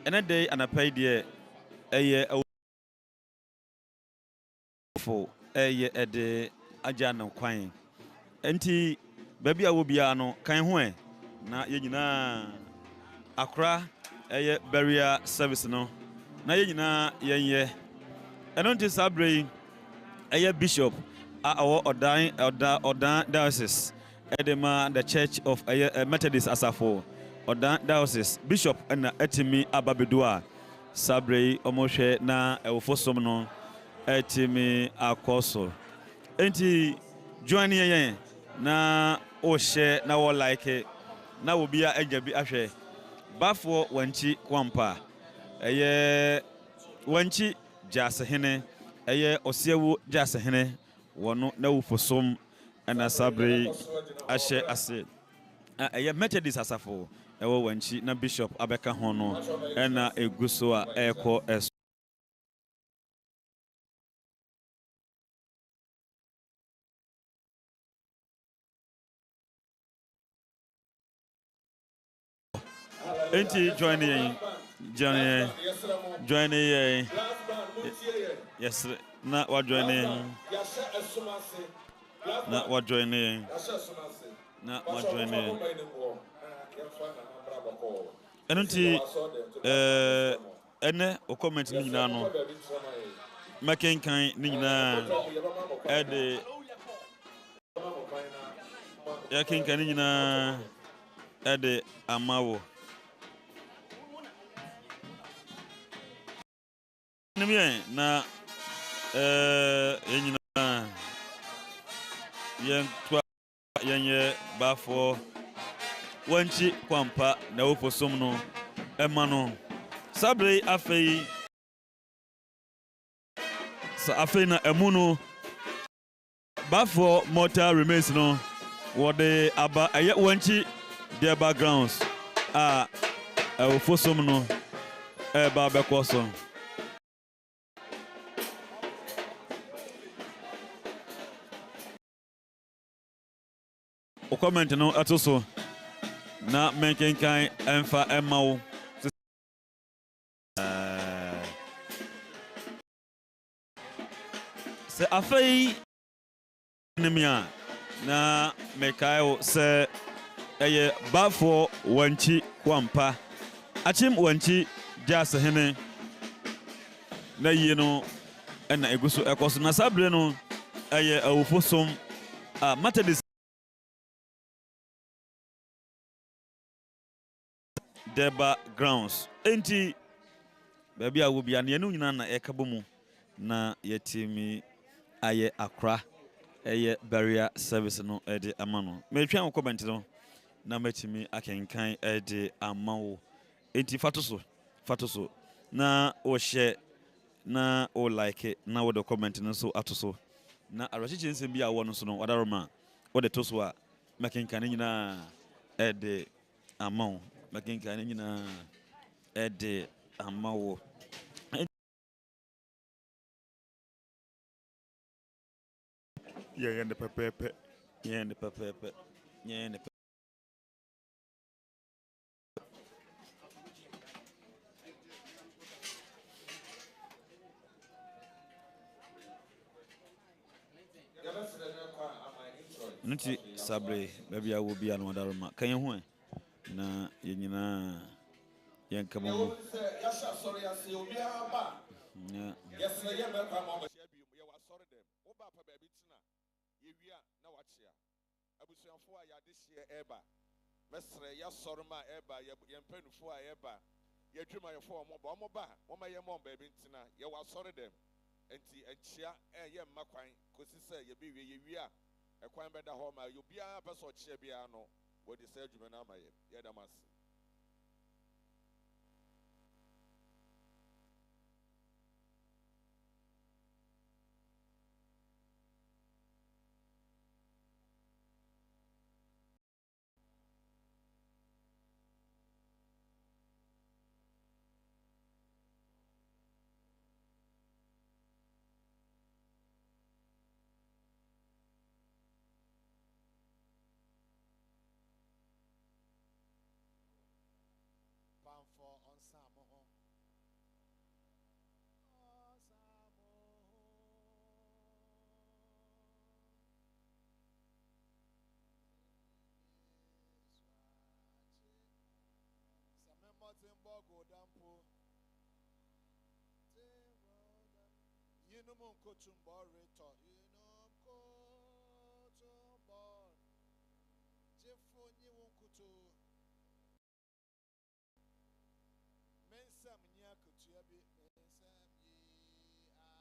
And a day and a pay dear a year for a year a day a jano quine. Enti baby I will be ano kind way. Na yina Accra a barrier service no. Na yina ye. And on this Sabre a bishop our Odan diocese. Edema the Church of a Methodist Asafo. Odan diocese bishop and etimi ababedua Sabre omoshe na ewofosom no etimi akoso. Enti join ye na o share na wo like na wo bia agya bi ahwe BAFFOUR WANKYI KOAMPAH Wenchi GYAASEHENE Osiewu GYAASEHENE wono na ufosom na Sabre ahye ase Methodist Asafo Wenchi na bishop abeka ho no na eguso a eko es enti join yes na wa join enunti ene o comment ni nyina no makenkan ni nyina ede yakenkan ni nyina ede amawo nimye na yenyina yentwa yenye BAFFOUR WANKYI KOAMPAH na ufosom no emano Sabre afei na emuno BAFFOUR mortal remains no what the aba Wenchi their backgrounds ufosom no ba bekoso o comment no atoso na menkenkan emfa emawo se afei nimia na mekayo se BAFFOUR WANKYI KOAMPAH achim Wenchi GYAASEHENE na yino na eguso ekoso na Sabre no awufosom Methodist Deba grounds enti baby I will be an yenu nyina na ekabomu na yetimi aye Accra barrier service no ede amano me twa comment no na metimi akenkan ede amawo enti fatoso na o share na o like na wo the comment no so atoso na arachichi nsem bia wo no so no wadaroma wo de toso a makenkan nyina ede amawo makenkan nyina ede amawo yeah the pepepe Nuti Sabre baby I will be an wadaroma kan ye ho na ye nyina yen kamo Mesre ya sorma eba yempenufo a eba yedwuma yefo mo ba mo ma yem on baby ntina ye wa sore dem enti enchia ye mmakwan kosi se ye be wie ye wie a ekwan beda ho ma yo bia peso chia bia no wo de se adwuma na ma ye da mas Timbogo dampo. Yinum kotumbo reto. Yinum kotumbo. Jefo ni wonkuto. Mensam ni akutua bi. Mensam yi akutua.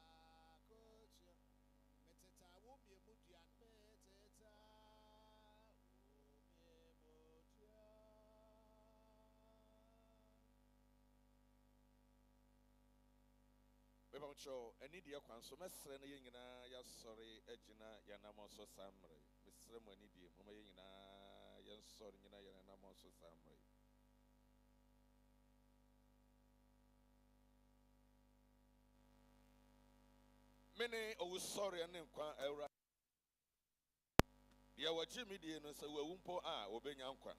Meteta wo mi emuduan meteta. Show any dear one, so Messer Yina, ya sorry, Edgina, Yanamo so Samray. Mr. Monidi, Momayina, Yan sorry, Yanamo so Samray. Many oh sorry and inquire era. Dear what Jimmy dear no say we wumpo Obenyankwa.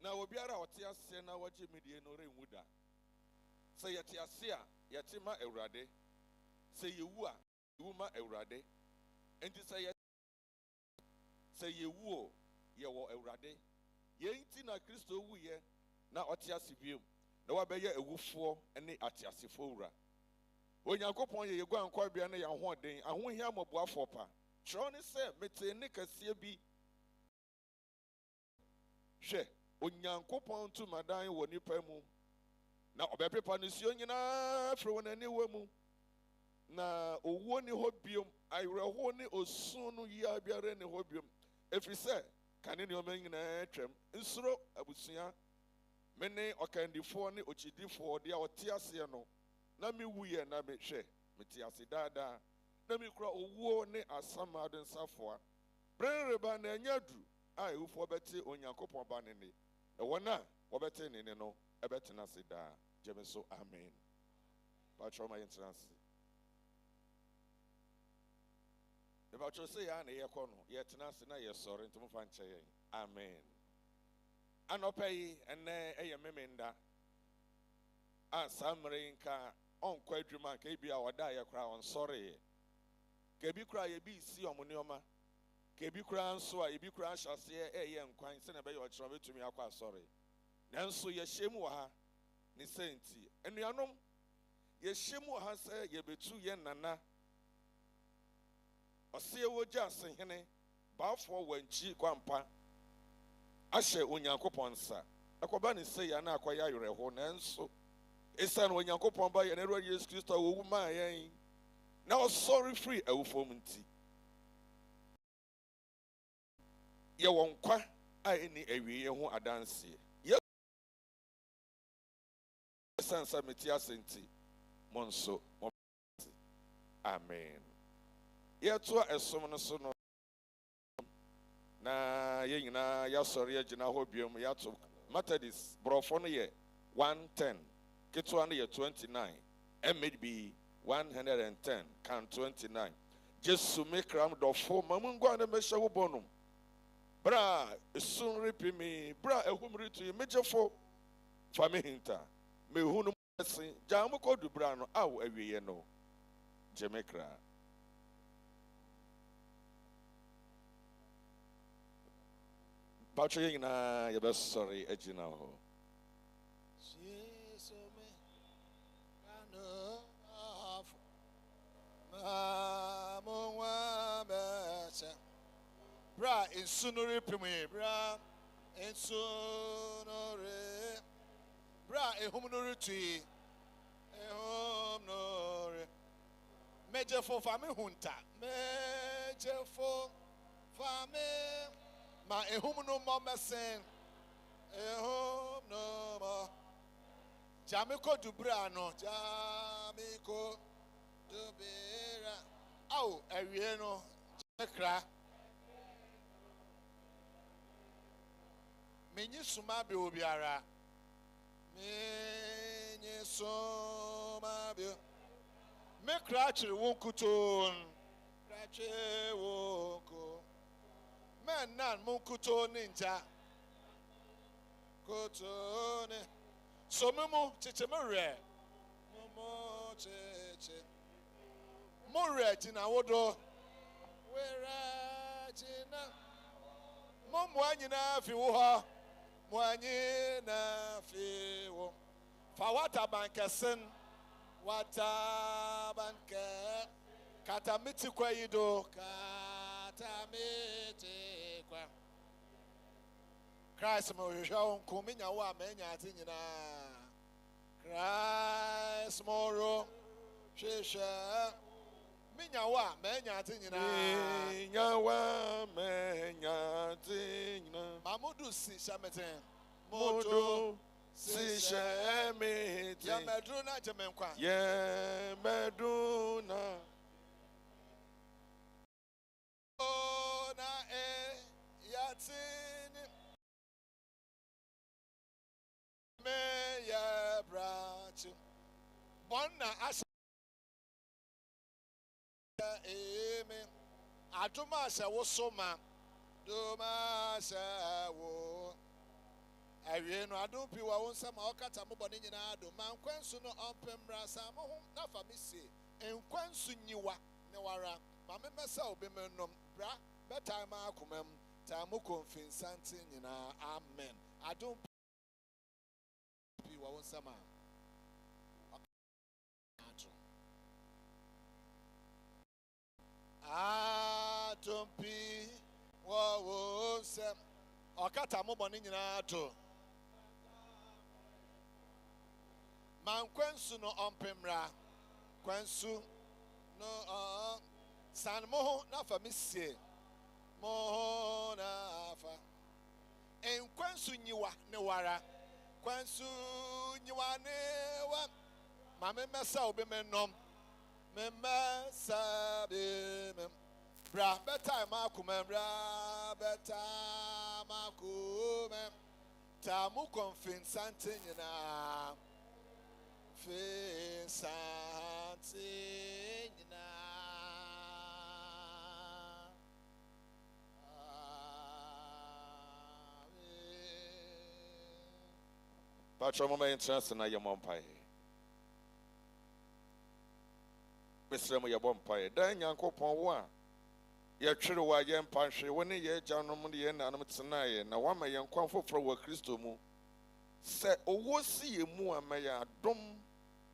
Now we are out here saying now what Jimmy dear no rain wood. Say Yatiasia, Yatima Eurade. Say you Wuma Eurade. And to say you woo, ye were Eurade. Ye ain't na Christo woo ye, now Atiasi view. No, I bear a woof for any Atiasi fora. When you go upon you go and quite be an a one day, I won't hear more Baffopa. Johnny said, Mete Nika CB. She, when you go upon to Madame when you pay mu. Now, Obepe Panisyon na from any woman. Na Owoni Hobium, I rehoni Osunu Yabiarene Hobium. If he said, can you make an atrium? Insro, Abusia, Mene or candy for ni Ochidi for the Otiasiano. Nami wuye na me she, Metiasi dada. Nami kra owo ne asama den safwa. Bren reba na nyadru. Ai ufo beti Onyankopon ba ne ne. E wona wobeti ne no, ebeti na sida. Jemeso amen. Patro my entrance. If I just say an econo, yet na ye sorry to move and amen. Anopay and a memenda. And Samrin ka on quadrima kebi our dia crown sorry. Kebi cry a be see omonioma. Kebi crown so a be crash as a young quine send about your trouble to me. I quite sorry. Nanso ye shemu ha ni senti. And yanom ye shemu ha say ye betu ye nana. Osiye wo GYAASEHENE BAFFOUR WANKYI KOAMPAH ahye Onyankopon nsa. Akoba ne say ya na akoya ayereho nanso esan Onyankopon ba ye na Lord Jesus Christ wo ma yen na sorry free awufom nti ye wonkwa a eni awiye ho adanse ye sansa metiase nti monso amen. Yeto esom no so no na ye nyina ya sori agina ho biom yato Methodist brofo no ye 110 ketwa no ye 29 MHB 110 can 29 Jesu mekram dofo mamungwa na mesha wo bonum bra esun ripimi bra ehumri to mejefo fami hinta mehunu sin jamu ko du bra no aw awiye no jemekra. Patrick na your best sorry, Ejina ho. Bra in sunuri pimi, bra in sunuri, bra in humnuri tui, humnuri. Major for family hunta, major for family. Ma ehum no more mesen, ehum no more. Jamiko dubrano, Jamiko dubera. Au, ewieno, Jekra. Meni suma bi obiara. Meni suma bi. Me krachiri wonkuton. Krachiri wonko. Men nan munkuto ninja kotone so memo chiche more momo chiche more jina wodo wera jina momo anyina fi wo ha mo anyina Fa water bankesin. Water banke. Katamiti kwa yido. Katamiti kwa. Christ mo yosha kuminya wa menya atinyina. Christ moro shisha minya wa menya atinyina. Minya wa menya atinyina. Mamudu si shameten. Modo si shemete. Ya medruna jemenkwa. Ye meduna. Na yatini. Me ya brachi. Bonna asha. Amen. Aduma sha wo soma. Duma sha wo. Awie no adum pi wa wonsa ma okata mo bone nyina ado man kwansu no ompemra sa mo ho na fa me se enkwansu nyiwa ne wara ma me mesa obi mennom bra betai ma akomam ta mo konfinsante nyina amen adum pi wa wonsa ma adum pi wa wonsa okata mo bone nyina ado man kwansu no ompemra kwansu no san mo na fa misie mo na fa en kwansu nyiwa ne wara kwansu nyiwa ne wa ma me mesa obi mennom me mesa be me bra betai ma kuma bra betai ma kuma ta mu konfinsante nyina Patrol moment interest na your mompire. Mr. Mo your bompire. Dan Yankopon wa. Ye twere wa ye mpanhwe woni ye gyanom de ye nanom tenae na wa ma ye nkwan foforo wa Kristo mu. Se owo si ye mu amaya adom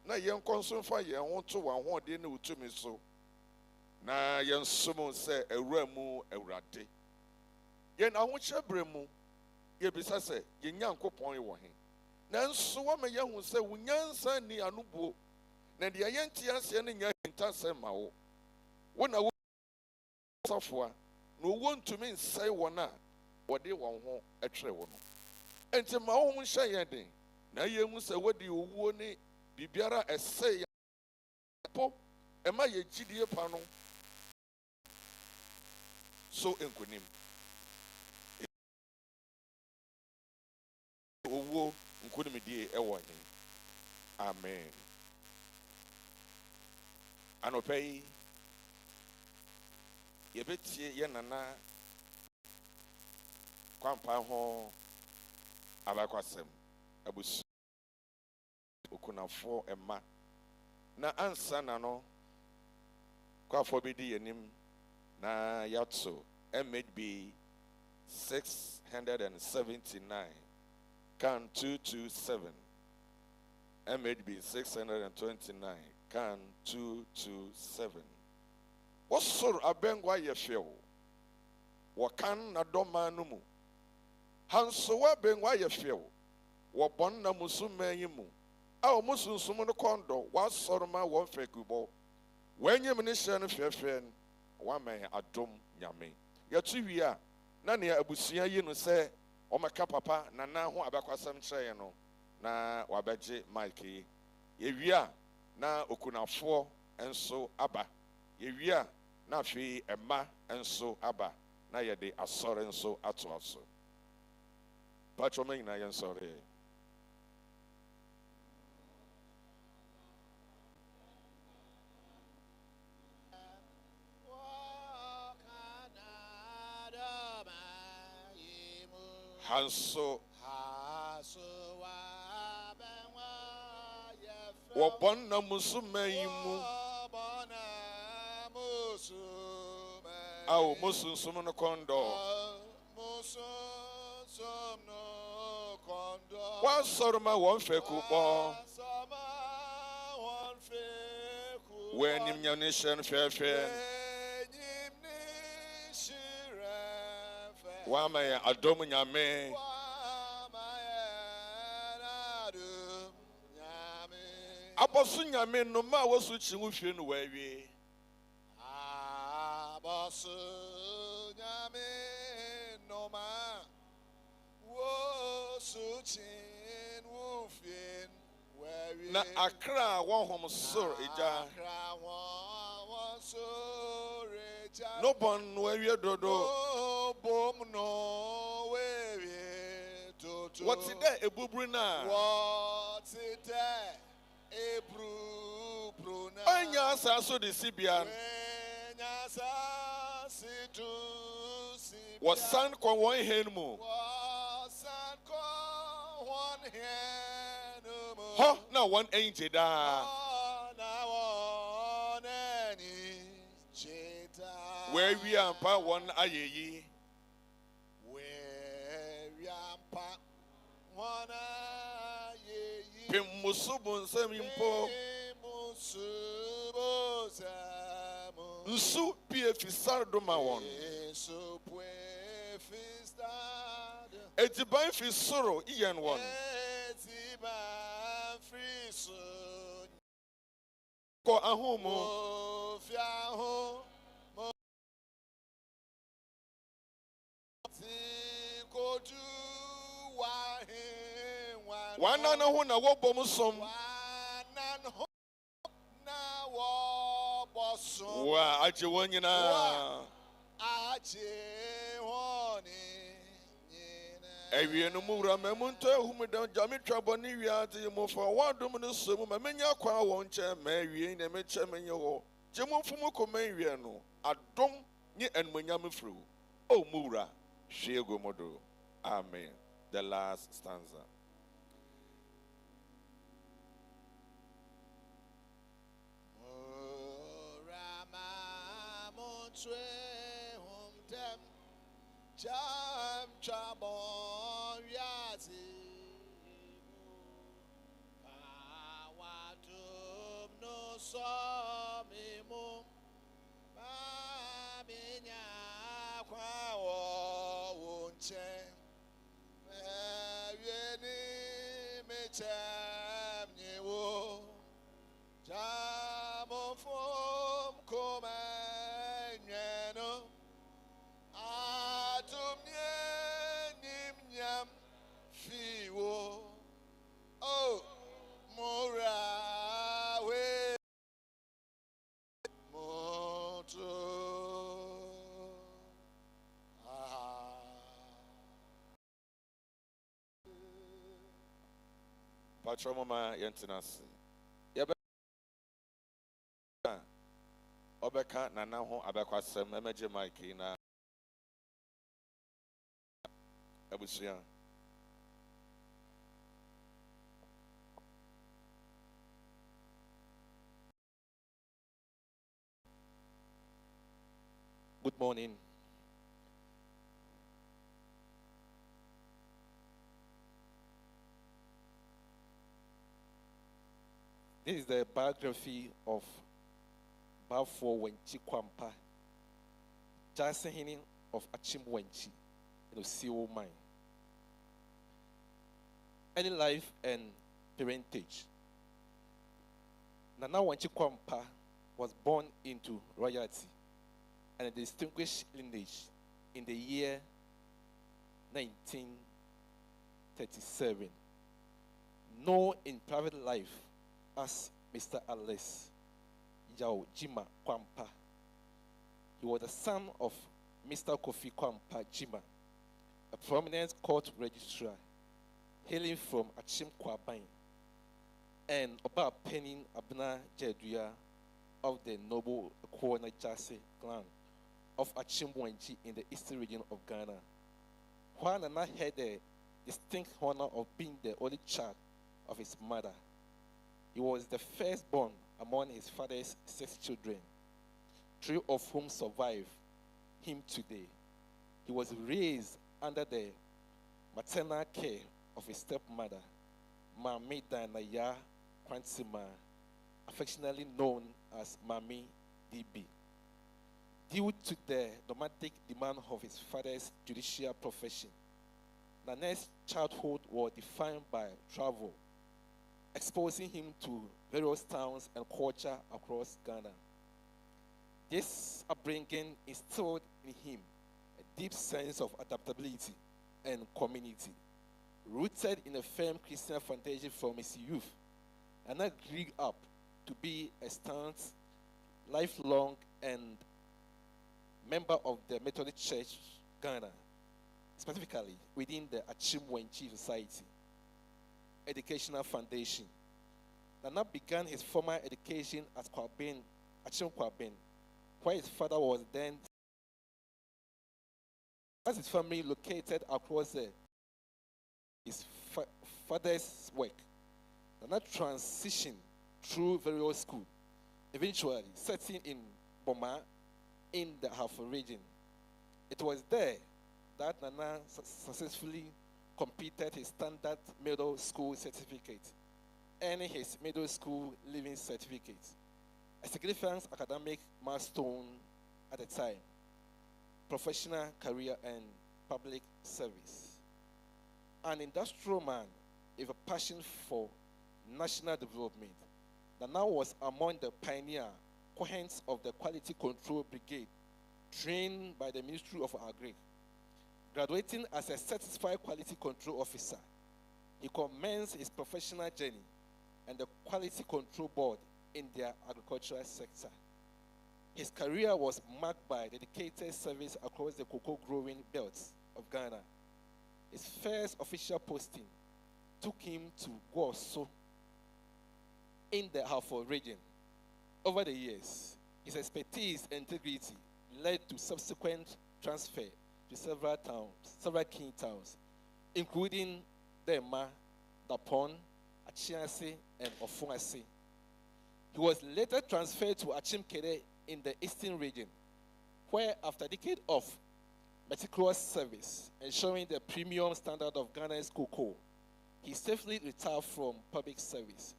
na ye nkonso fa ye ho to wa ho de na utumi so na ye nsom se awura mu awurade ye na ho chebre mu ye bisa se ye Nyankopon ye wo he na nso wa ma ye hu se wunyansa ni anubuo na de ye ntiase ne nya ntase ma wo wona wo safoa na owo ntumi nsai wona wode won ho atwere wo no enti ma wo nhye ye den na ye hu se wodi owuo ni bibiara ese ya po ema ye gidie pa no so enkunim owuo nkunim die ewo he amen anopai ye betie ye nana kwampa ho abakwasem abusu okunafo emma na ansa na no kwafo bedi yenim na yatso MHB 679 can 227 MHB 629 can 227 Wasor abengwa yefew wakan na doma no mu hanso wa bengwa yefew wobon na musuma yimu a musunsum no kondo wasorma won fekubo wanyem ne hye no fefren wa man adom nyame yatu wi a na ne abusua yi no se o maka papa na na ho abakwasam kyerɛ no na wabegye mike ye wi a na okunafo enso aba ye wi a na afi emma enso aba na ye de asɔre enso ato aso patroming na ye nsɔre Hanso wabon na musuma yimu aw musunsum no kondo wasorma won fekubo when you nation fair. Wama adom nyame. Abosu nyame no ma wosu chiwu hwe no wawie. Abosu nyame no ma wosu chiwu hwe wawie. Na akra won hom sor eja. Akra won sor eja. No bon wawie dodo. What's it there? A bubrina. What's it there? A bruna. Anya saso de Sibian. Was san kwa one henmu. Ho, now one angel da. Where we are, pa one aye. Pimusubun Samimpo Nsu Pie Fisardoma one. Etiban Fisoro Ian one. Ko Ahumo One and a one a wobom Wa aje wonyina Ewie no mura memunto ehumudam jametwa boni wiate mo for wadom no somu mamenya kwa won che ma ewie na meche menye ho jemomfumu koma ewie no adom nye enmonyam fru o mura hwego modo. Amen. The last stanza. Jam chabon yazi awadum no somimu babinya kwa wo unche yeni mechem nyewo jamo fom komeneno Fiwo oh Morawe Moto Patronoma Yantinas. Yabe Obeka Nana ho abekwasem emeje Mike na Abusia. Good morning. This is the biography of BAFFOUR WANKYI KOAMPAH, GYAASEHENE of AKYem Wenchi in Osio Mine. Early life and parentage. Nana Wankyii Koampah was born into royalty and a distinguished lineage in the year 1937. Known in private life as Mr. Alice Yao Jima Koampah. He was the son of Mr. Kofi Koampah Jima, a prominent court registrar hailing from Akyem Kwaban, and Oba Penin Abna Jeduya of the noble Kwona Jase clan of AKyem Wenchi in the eastern region of Ghana. While Nana had the distinct honor of being the only child of his mother, he was the firstborn among his father's 6 children, 3 of whom survive him today. He was raised under the maternal care of his stepmother, Mami Danaya Kwansima, affectionately known as Mami DB. Due to the domestic demand of his father's judicial profession, Nane's childhood was defined by travel, exposing him to various towns and culture across Ghana. This upbringing instilled in him a deep sense of adaptability and community, rooted in a firm Christian foundation from his youth, and that grew up to be a staunch, lifelong, and member of the Methodist Church Ghana, specifically within the AKyem Wenchi Society Educational Foundation. Nana began his formal education at AKyem Kwabin, where his father was then. As his family located across his father's work, Nana transitioned through various schools, eventually settling in Boma in the Halfa region. It was there that Nana successfully completed his standard middle school certificate, earning his middle school living certificate, a significant academic milestone at the time, professional career and public service. An industrial man with a passion for national development, Nana was among the pioneer cohorts of the Quality Control Brigade, trained by the Ministry of Agri. Graduating as a certified quality control officer, he commenced his professional journey and the Quality Control Board in their agricultural sector. His career was marked by dedicated service across the cocoa growing belts of Ghana. His first official posting took him to Gwoso in the Halfa region. Over the years, his expertise and integrity led to subsequent transfer to several key towns, including Dema, Dapon, Achiase, and Ofuase. He was later transferred to Achim Kere in the eastern region, where after a decade of meticulous service, ensuring the premium standard of Ghana's cocoa, he safely retired from public service.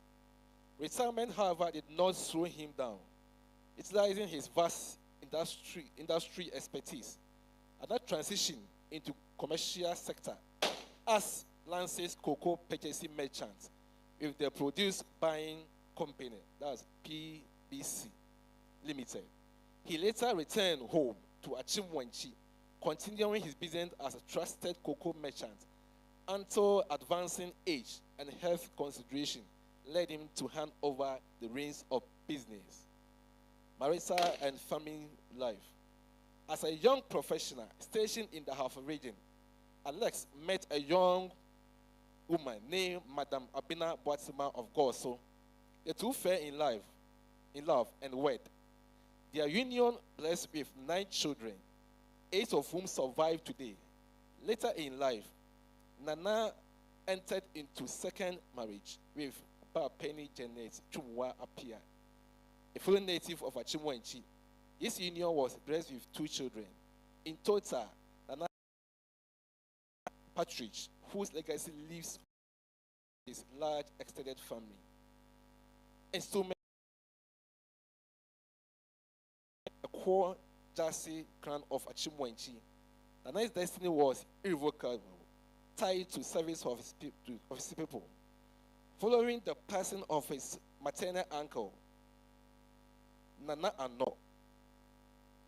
Retirement, however, did not slow him down. Utilizing his vast industry expertise, and that transition into commercial sector as Lance's cocoa purchasing merchant with the produce buying company, that's PBC Limited. He later returned home to AKyem Wenchi, continuing his business as a trusted cocoa merchant until advancing age and health consideration led him to hand over the reins of business, marital and family life. As a young professional stationed in the Halfa region, Alex met a young woman named Madam Abina Boatsima of Gwoso. The two fell in love and wed. Their union blessed with 9 children, 8 of whom survive today. Later in life, Nana entered into second marriage with Penny Janet Chumwa Apia, a full native of AKyem Wenchi. This union was blessed with 2 children. In total, Nana Partridge, whose legacy lives with his large extended family. Instrument the core Jasi crown of AKyem Wenchi. Nana's destiny was irrevocable, tied to service of his people. Following the passing of his maternal uncle, Nana Ano,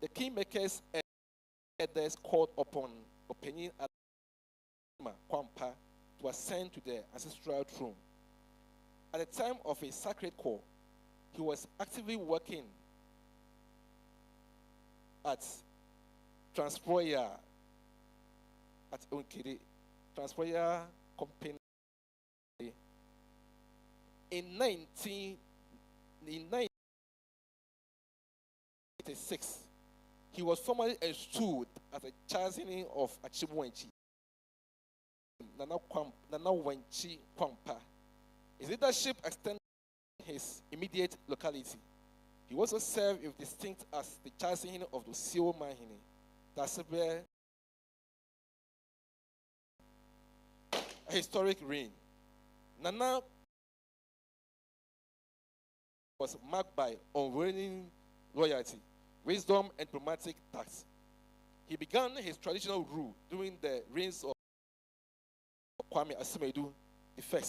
the kingmakers and elders called upon Opening AKyem Koampah to ascend to the ancestral throne. At the time of his sacred call, he was actively working at Transproya at Unkiri, Transproya Company. In 1986, he was formally installed as a chancellor of AKyem Wenchi, Nana Wenchi Koampah. His leadership extended his immediate locality. He also served with distinct as the chancellor of the Sio Mahine, Tasebe, a historic reign. Nana was marked by unwavering loyalty, wisdom, and diplomatic tact. He began his traditional rule during the reigns of Kwame Asmedu I,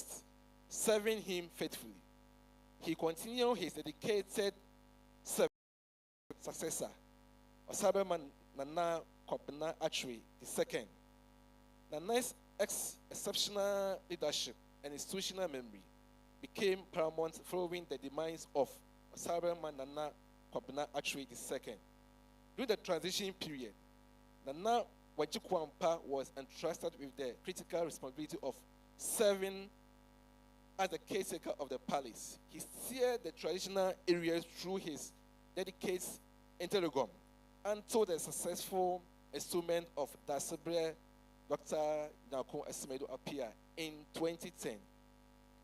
serving him faithfully. He continued his dedicated service successor, Osaberman Nana Kwabena Achwe II. Nana's exceptional leadership and institutional memory became paramount following the demise of Osaberman Nana Kwabena Achwe II. During the transition period, Nana Wenchi Koampah was entrusted with the critical responsibility of serving as the caretaker of the palace. He steered the traditional areas through his dedicated interregnum until the successful installment of Dasabre Dr. Nyako Asmedo appeared in 2010.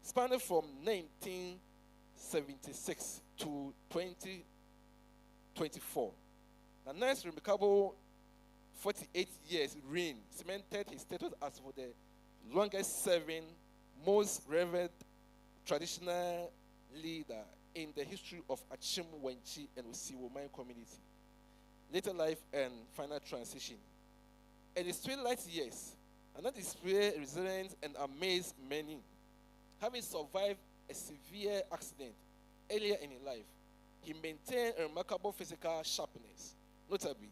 Spanning from 1976 to 2024, Nana's remarkable 48 years reign cemented his status as for the longest serving, most revered traditional leader in the history of AKyem Wenchi and Osiwoman community. Later life and final transition. In his twilight years, Nana displayed resilience and amazed many. Having survived a severe accident earlier in his life, he maintained a remarkable physical sharpness. Notably,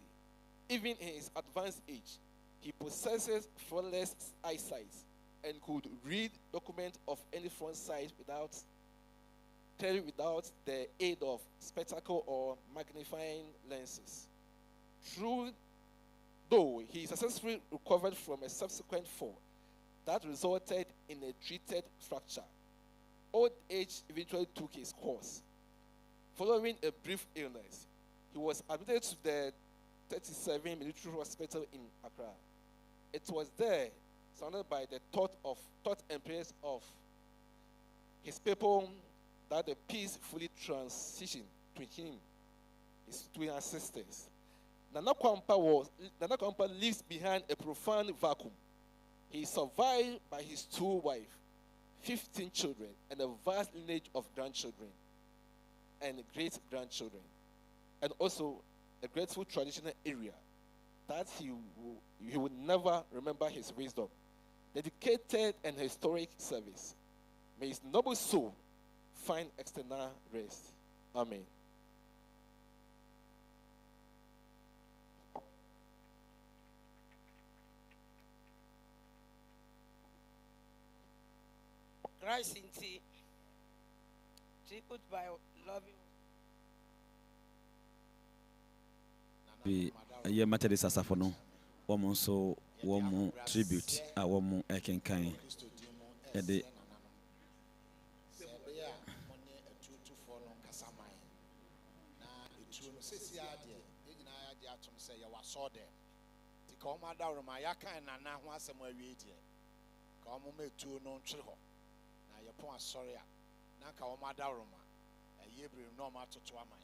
even in his advanced age, he possesses flawless eyesight and could read documents of any front side without the aid of spectacle or magnifying lenses. Though he successfully recovered from a subsequent fall that resulted in a treated fracture, old age eventually took his course. Following a brief illness, he was admitted to the 37 military hospital in Accra. It was there, surrounded by the thought and prayers of his people, that the peace fully transitioned to him, his twin ancestors. Nana Koampah leaves behind a profound vacuum. He is survived by his 2 wives, 15 children, and a vast lineage of grandchildren and great-grandchildren, and also a grateful traditional area that he would never remember his wisdom, dedicated and historic service. May his noble soul find external rest. Amen. Christ in tea, tribute by loving. Be a year Methodist asafo no wɔn nso wɔn tribute a wɔn ɛkenkan ɛde sorry, Nanka Omadaruma, a Yebri normal to Twamai.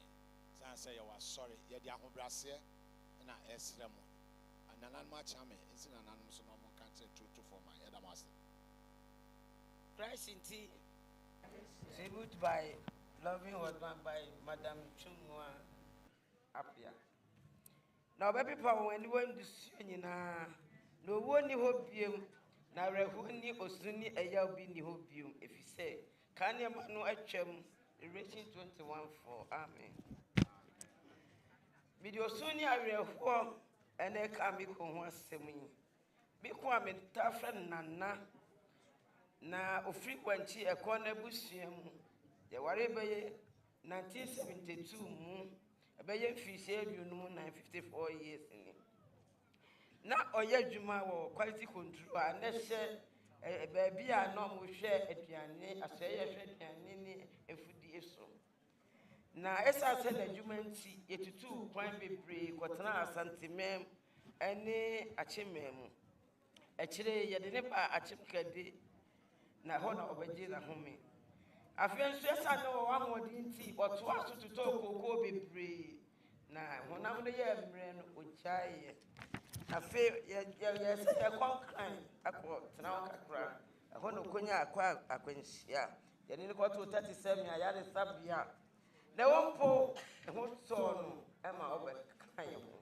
Say you are sorry, Yadiahu Brassier, and I Esremo. And an unmatchame is an anonymous normal country to for my Edamaster. Christ in tea, tribute by loving husband by Madame Chungwa Apia. Now, baby, when you went to see no one hope you. Na rehuni osuni eyabi ni hobium if you say can you no atwam reaching 21:4 amen video suni areho ene ka mi ko ho asem yi bi ko amenta friend na ofri kwanchi ekọ na busuam ye ware beye 1972 mu ebeye mfisi aduonu 954 years ni na oye dwuma wo quality control a na hye baabi a no mo hwe aduane aseye hwe aduane ni efudie so na esa se na dwuma nti yetutu kwan bebre kotena asantemem ene akyemem akire ye de ne ba akyemkade na ho na obaje na home afen so esa na wo ahodi nti oto aso tuto kokoo bebre na honam no ye mre no ochaye afe ye se ye konkran akọ tena kakra ho no konya akwa akwanhia ye ne ko to 37 ayare sabia na wompo ho tɔ no ɛma ɔbɛka yɛ ho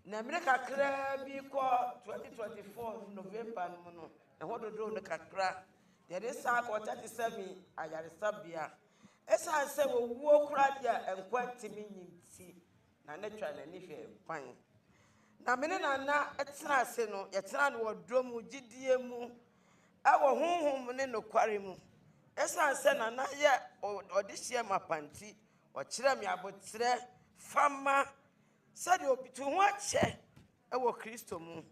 na mene kakra bi kɔ 2024 November no mu no na ho dodo no kakra de saa kɔ 37 ayaresabea ɛsan sɛ wɔwuo kora deɛ ɛnkwa ntimi nyimti na ne twa n'ani hwɛ kwan na mene nana ɛtena ase no yɛtena no wɔ dɔ mu gyidie mu ɛwɔ honhom ne nokware mu ɛsan sɛ nana yɛ ɔde hyɛ mapanti ɔkyerɛ me abotrɛ fama sɛdeɛ obi to ho akyɛ ɛwɔ Kristo mu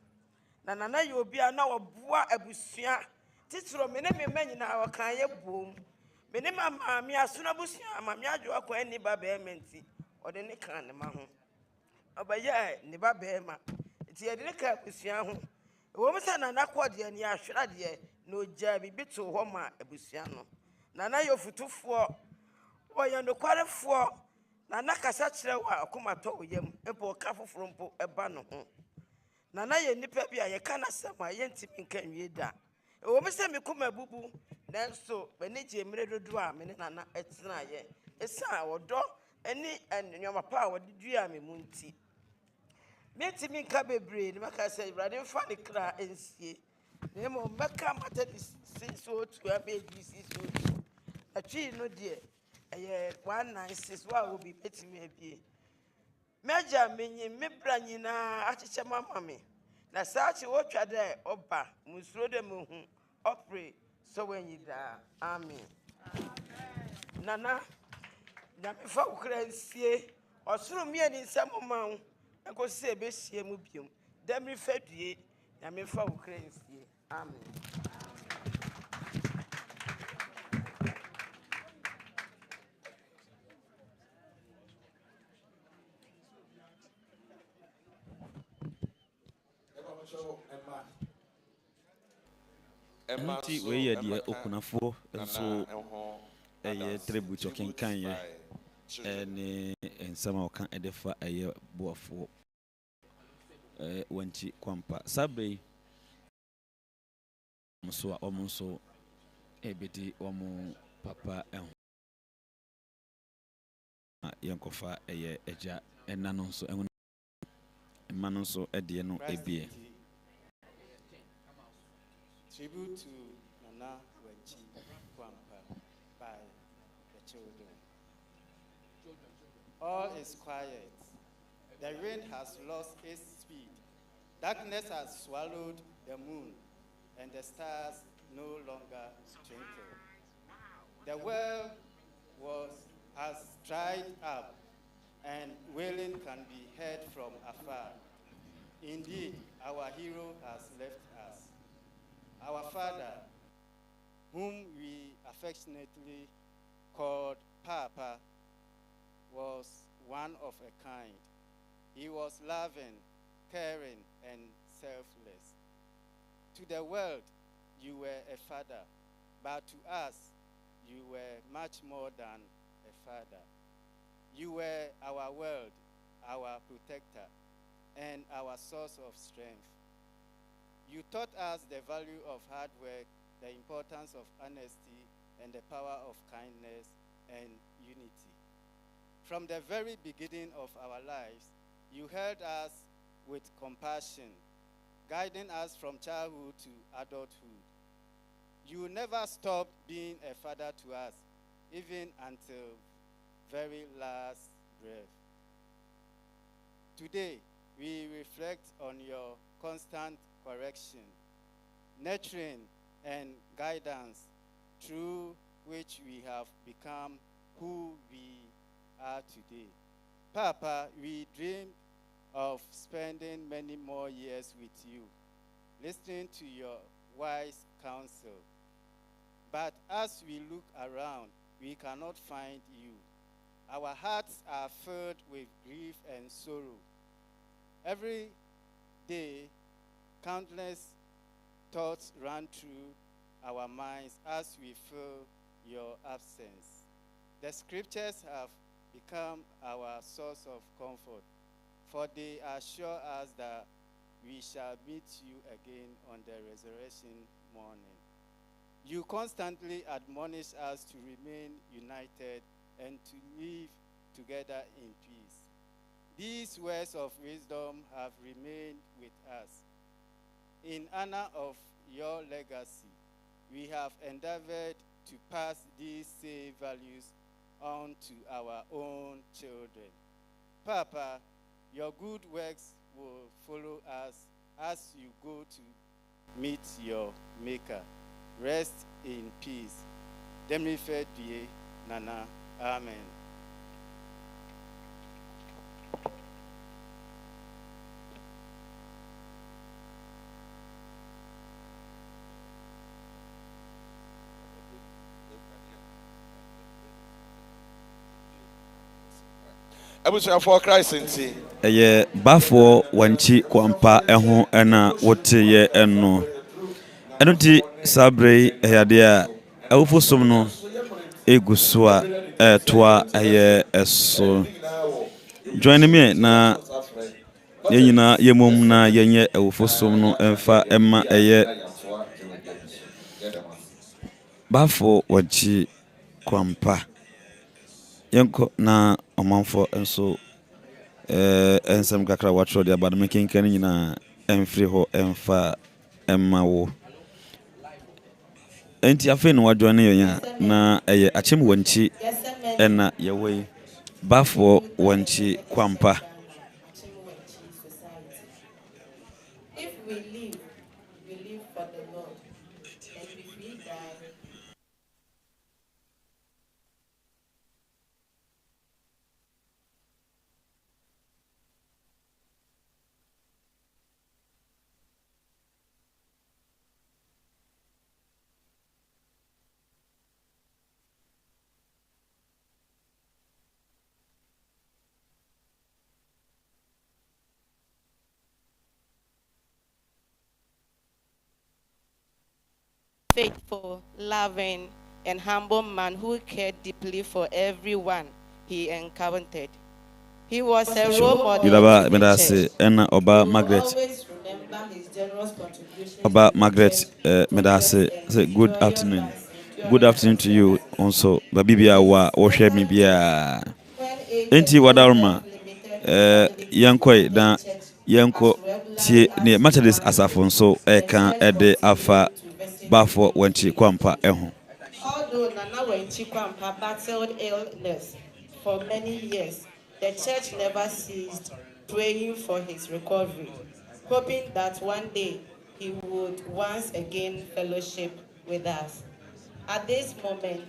na nana yɛ obi a na wɔboa abusua titiro me ne me ma nyinaa wɔkan yɛ bom me ne ma maame asono abusua maame adwo akɔ ani ba bɛɛma nti ɔde ne kan ne ma ho ɔbɛyɛ ne ba bɛɛma nti yɛde ne ka abusua ho wɔn sɛ nana kɔ deɛ ne ahwera deɛ na ogya bibi to hɔ ma abusua no nana yɛ ofutufoɔ wɔyɛ nokwarefoɔ nana kasa kyerɛ wɔ a ɔkoma tɔ wo yam mpo ɔka foforɔ mpo ɛba no ho nana yɛ nipa bi a yɛka n'asɛm a yɛntimi nka nwie da wɔn sɛ me koma bubu nanso m'ani gye mmerɛ dodo a me ne nana ɛtena yɛ ɛsan wɔdɔ ɛne nneɛma pa a wɔde dua me mu nti mentimi nka bebree ne maka sɛ Awurade mfa ne kra nsie na mmom mɛka mata ne si so otu abɛdi si so otu atwi no deɛ ɛyɛ 196 wa obi betimi abie mɛgya menyi me bra nyinaa akyekyɛ mama me na saa kye wotwa dɛ ɔba musuro dɛ mehu ɔpere so wanyi daa amen nana na mefa wo kra nsie ɔsoro mmea ne nsɛm ma wo ɛnkɔsi sɛ ɛbɛhyia mu biom dɛ mefa due na mefa wo kra nsie amen nti wei yɛ deɛ okunafoɔ nso ɛyɛ tribute ɔkenkan yɛ ɛne nsɛm a ɔka ɛde fa ɛyɛ boafoɔ wankyi kwampa sabe nso a ɔmo nso ɛbɛdi ɔmo papa ɛho yɛnkɔfa ɛyɛ agya ɛna no nso ɛho ɛma no nso ɛdeɛ no ebie. Tribute to Nana Wenchi Koampah by the children. All is quiet. The wind has lost its speed. Darkness has swallowed the moon, and the stars no longer twinkle. The well has dried up, and wailing can be heard from afar. Indeed, our hero has left us. Our father, whom we affectionately called Papa, was one of a kind. He was loving, caring, and selfless. To the world, you were a father, but to us, you were much more than a father. You were our world, our protector, and our source of strength. You taught us the value of hard work, the importance of honesty, and the power of kindness and unity. From the very beginning of our lives, you held us with compassion, guiding us from childhood to adulthood. You never stopped being a father to us, even until very last breath. Today, we reflect on your constant correction, nurturing, and guidance, through which we have become who we are today. Papa, we dreamed of spending many more years with you, listening to your wise counsel. But as we look around, we cannot find you. Our hearts are filled with grief and sorrow. Every day, countless thoughts run through our minds as we feel your absence. The scriptures have become our source of comfort, for they assure us that we shall meet you again on the resurrection morning. You constantly admonish us to remain united and to live together in peace. These words of wisdom have remained with us. In honor of your legacy, we have endeavored to pass these same values on to our own children. Papa, your good works will follow us as you go to meet your Maker. Rest in peace. Demrife Die Nana. Amen. abusuafoɔ Christ nti ɛyɛ BAFFOUR WANKYI KOAMPAH ɛho ɛna woteyɛ ɛno ɛno nti saa bere yi ɛyɛ adeɛ a awufosom no egu so a ɛtoa ɛyɛ ɛso join me na yɛn nyinaa yɛmom na yɛnyɛ awufosom no ɛmfa ɛma ɛyɛ BAFFOUR WANKYI KOAMPAH yɛnkɔ na ɔmanfoɔ nso ensem kakra watro dia bad mekenkan nyina emfiri ho emfa emma wo enti afi no wadwo ne yenya na eye AKyem Wenchi ena yewei BAFFOUR WANKYI KOAMPAH. If we live for the Lord, and if we die, faithful, loving, and humble man who cared deeply for everyone he encountered. He was a role model Gidaba to the medase church. ena oba We will Margaret always remember his generous contributions oba to the Margaret church, medase progress, say and good joyous afternoon. and Good enduring afternoon to you perseverance. also babibia wa wo hwe me bia When age enti and wadaruma health limited his ability to yankoi attend na church yanko as tie regularly ne as he Methodist once asafo did, nso the eka church ede afa continued to visit BAFFOUR him WANKYI KOAMPAH faithfully. eho. Although Nana Wenchi Kwampa battled illness for many years, the church never ceased praying for his recovery, hoping that one day he would once again fellowship with us. At this moment,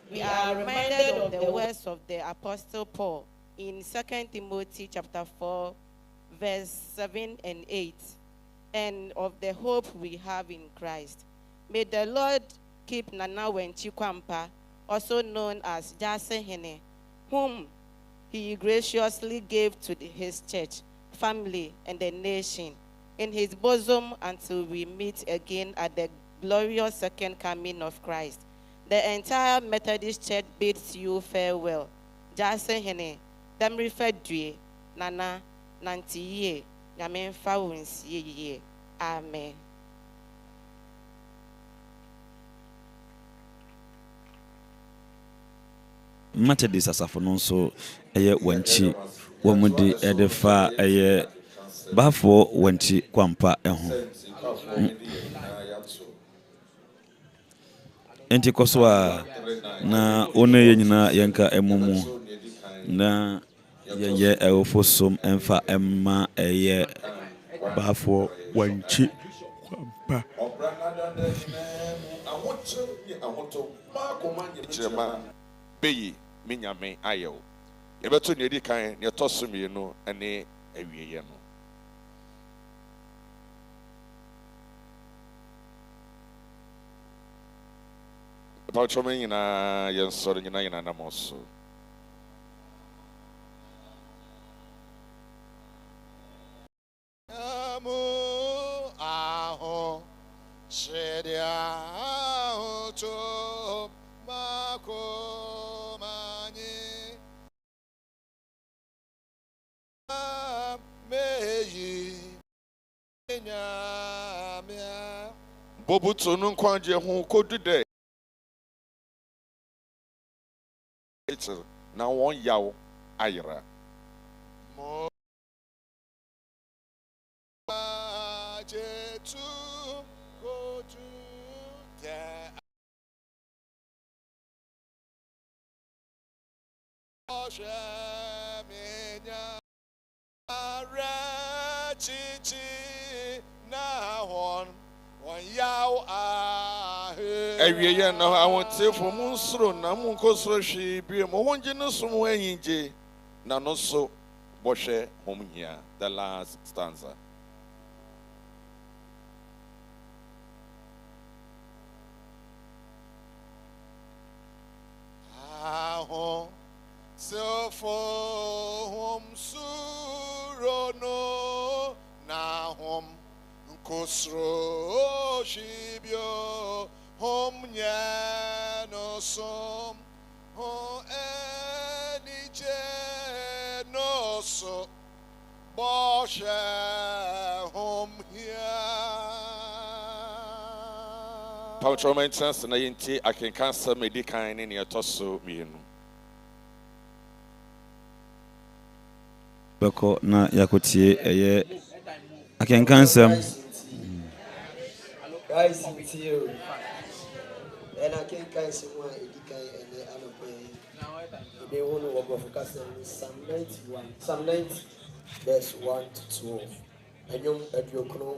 we are reminded of the words of the Apostle Paul in 2 Timothy chapter 4, verse 7 and 8, and of the hope we have in Christ. May the Lord keep Nana Wenchi Kwampa, also known as GYAASEHENE, whom he graciously gave to his church, family, and the nation, in his bosom until we meet again at the glorious second coming of Christ. The entire Methodist Church bids you farewell. GYAASEHENE, Demrife Die Nana Nantiye, Nyamenfa Wensiye. Amen. Methodist asafo no nso eye Wenchi womudi edefa eye BAFFOUR WANKYI KOAMPAH eho. Enti koso a na one ye nyina yenka emumu na yeye ewofosom emfa emma eye BAFFOUR WANKYI KOAMPAH. kyerɛma bɛyi me nyame ayɛ wo yɛbɛto ne ɛdi kan ne ɛtɔ so mmienu ne awieeɛ no ɛpawkyɛma nyinaa yɛnsɔre nyina nam so Amu aho shedia to mako mani meyi nyamia bobuto no nkwagye ho kodu dɛ na wɔn yaw ayera. Ewie na awontiefo mu nsoro na mu nkosoro hwe bi mo honje no so mo anyinje na no so bohwe hom hia. The last stanza. So for hom suro no na hom nkosoro shibio hom nya no som ho enije no so boshe hom hia. Pawtro maintenance na yenti akenkan sa medikan ne etoso mienu. Beko na yakotie eye akenkan sam guys intio and akenkan sam wa edikan ene anope ebe wono wo go focus on Psalm 90 verse 1 to 12 anyom aduokno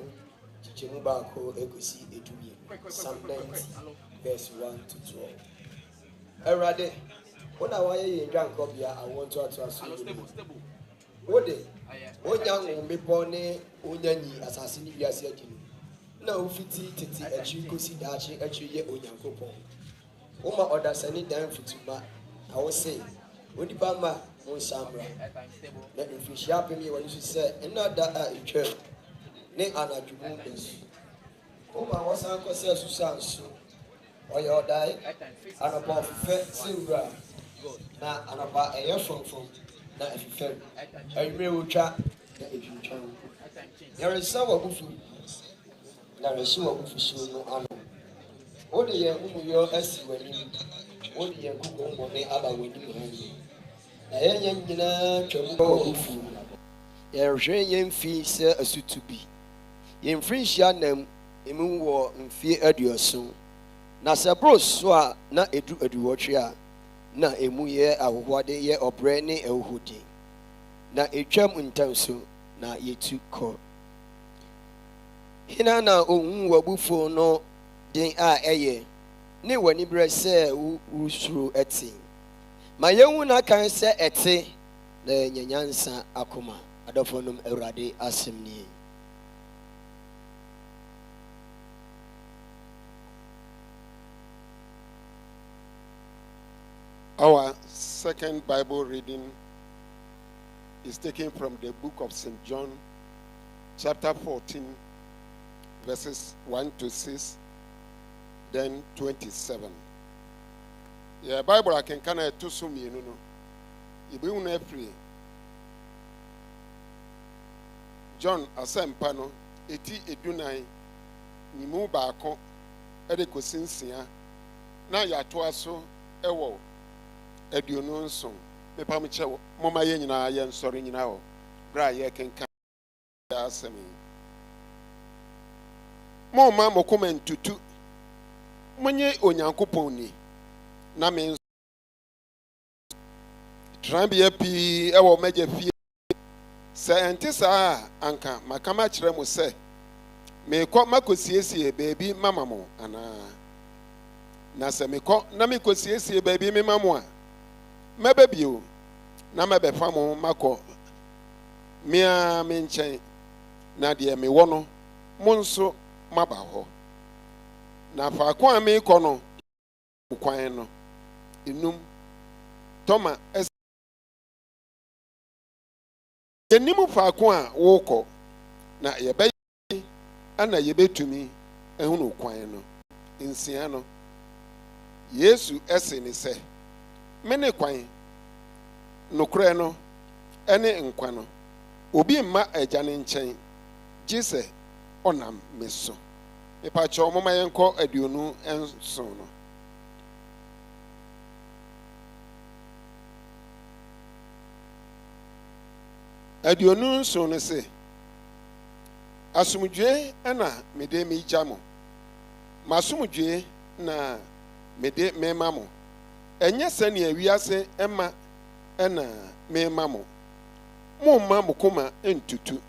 chichemu baako egosi edumi Psalm 90 verse 1 to 12 erade wona waye ye dwankobia awonto aso Ode, Onya Mepone, Onyani, assassin Yasia Gino. No, Fiti, Titi, and she could see that she actually Onya Coupon. Oma order sending down for Tuma. I will say, Odibama, Mon Samra. Let me fish up in me when you say, and not that I church. Nay, Anna Jumus. Oma was Uncle Susan so. Or your die, and about silver. Now, and about a year from. Na efifem ayime otwa na efitwa yare sawa bufu na reshi wa bufu so no ano ode ye umuyo asi wani ode ye kuko ngome aba wani hani na yenye nyina twam wa bufu yare yemfi se asutubi yemfri hia nam emu wo mfie aduoso na sabros so a na edu aduwotwe a na emu ye ahohode ye obre ne ahohodi na etwam ntanso na yetu ko hina na ohun wabufo no den a eye ne wani bre se usuru eti ma yehu na kan se eti na nyanyansa akoma adofonum awurade asemni. Our second Bible reading is taken from the book of St. John, chapter 14, verses 1 to 6, then 27. Yeah, Bible I can kind of to sum you know. You be on April. John asempano eti edunai nimu baako ede kosinsia na yato aso ewo aduonu nson mepam chewo moma ye nyina ye nsori nyina ho bra ye kenka asemi moma mokoma ntutu monye onyankopon ni na me trambia pi ewo meje fie se enti saa anka makama kire mo se me ko makosiesie bebi mama mo ana na se me ko na me kosiesie bebi me mama mo a mebebio na mebefa mo mako mia me nchen na de me wo no mo nso maba ho na fa kwa me ko no kwan no enum toma yenimu fa kwa wo ko na yebe ana yebetumi ehunu kwan no nsia no Yesu ese ni se mene kwan nokure no ene nkwa no obi mma agya ne nkyɛn gise onam meso mepa cho moma yenko aduonu enso no aduonu nson no se asomdwe na mede me gya mo masomdwe na mede mema mo enye sane wiase ema na mema mo momma mo koma entutu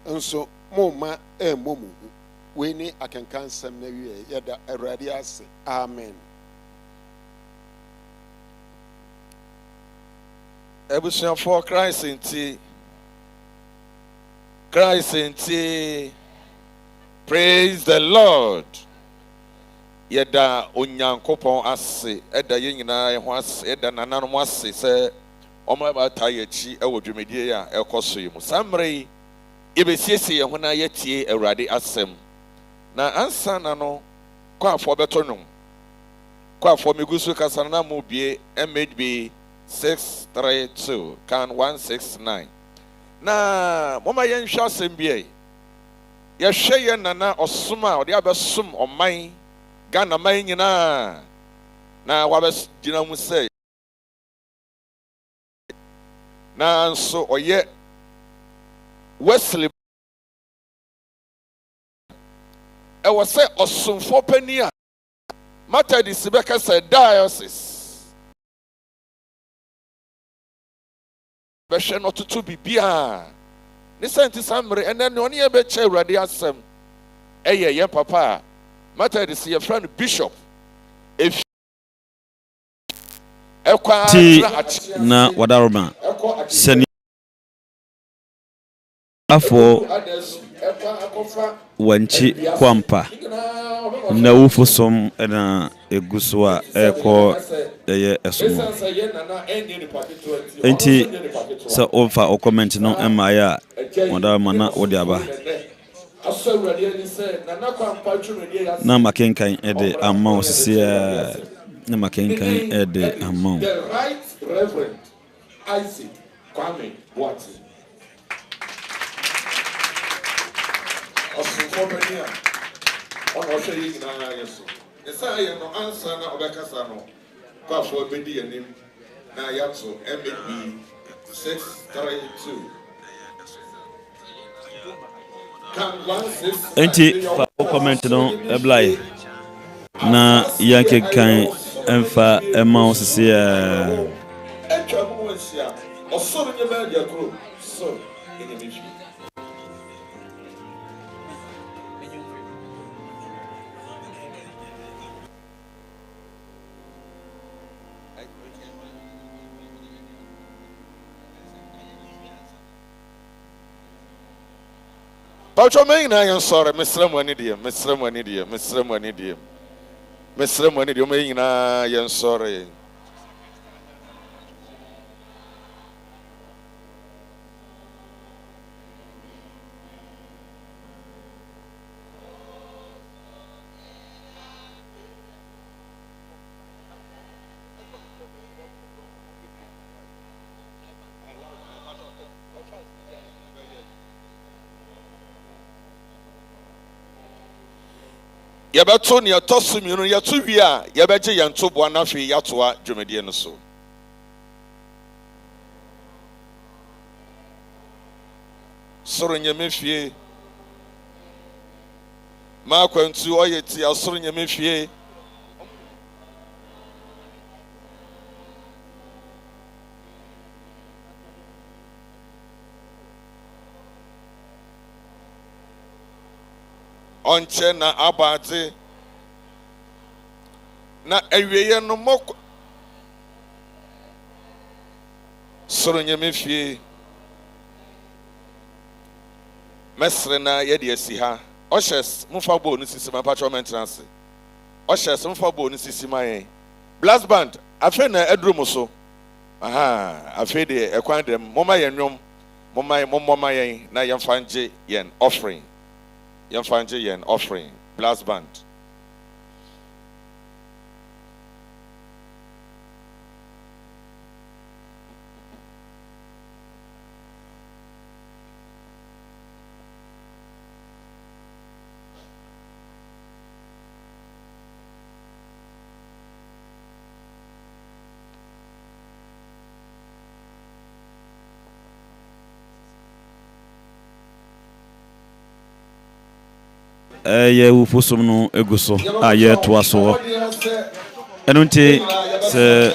nso momma emmomu we ni akenkan sam na wie yada awurade ase amen. Ebusuafo Christ nti praise the Lord. Yeda onyankopon ase eda ye nyina ye ho ase eda nananom ase se omo ba ta ye chi e wodwumedie ya ekoso yi mu samre yebesiesie ye ho na yetie awurade asem na ansa na no kwafo beto nwom kwafo megusu kasana na mo bie MHB 632 can 169 na mama yen hwa asem bie ye hwe ye nana osoma ode abesom oman Ghana man nyina na wabes gina mu say na nso oye Wesley e was say osomfo pani a Methodist beka say diocese be hwe no tutu bibia ne senti samre ene ne one ye be che awurade asem eye ye papa Methodist your friend Bishop if ti na wadaroma sani afọ wanchi kwampa na wufosom na eguso a eko eye esomo enti sa ofa o comment no ema ya wadaroma na wodi aba na makenkan ede amount sia na makenkan ede amount the right reverend Isaac Kwame Boati osufo bania ono hwe yi nyina yeso esa ye no ansa na obekasa no kwafo bedi yanim na yato MHB 632 enti fa comment no eblai na yanke kan emfa ema osisi etwa mu nsia osoro nye ba dia kro so enemifi Pacho me na yan sore mesrem ani die me na yan sore Yabato ni atosu miunu yatu wi a yabeje yanto bo anafi yatoa dwumedie no so soro nyamefie ma kwantu oyeti asoro nyamefie onche na abate na ewieye no mok soro nyamefie mesre na yede asi ha oshes mfa bo no sisi ma patro maintenance oshes mfa bo no sisi ma yen blast band afi na edrum so aha afi de ekwan dem moma yenwom moma yen na yemfanje yen offering blast band ɛyɛ wufosom no egu so a yɛtoa so hɔ ɛno nti sɛ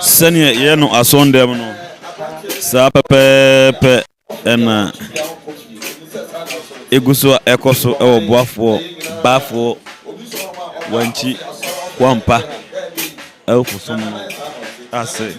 sɛnea yɛ no asɔndɛm no saa pɛpɛɛpɛ ɛna egu so a ɛkɔ so ɛwɔ BAFFOUR WANKYI KOAMPAH ɛwufosom no ase.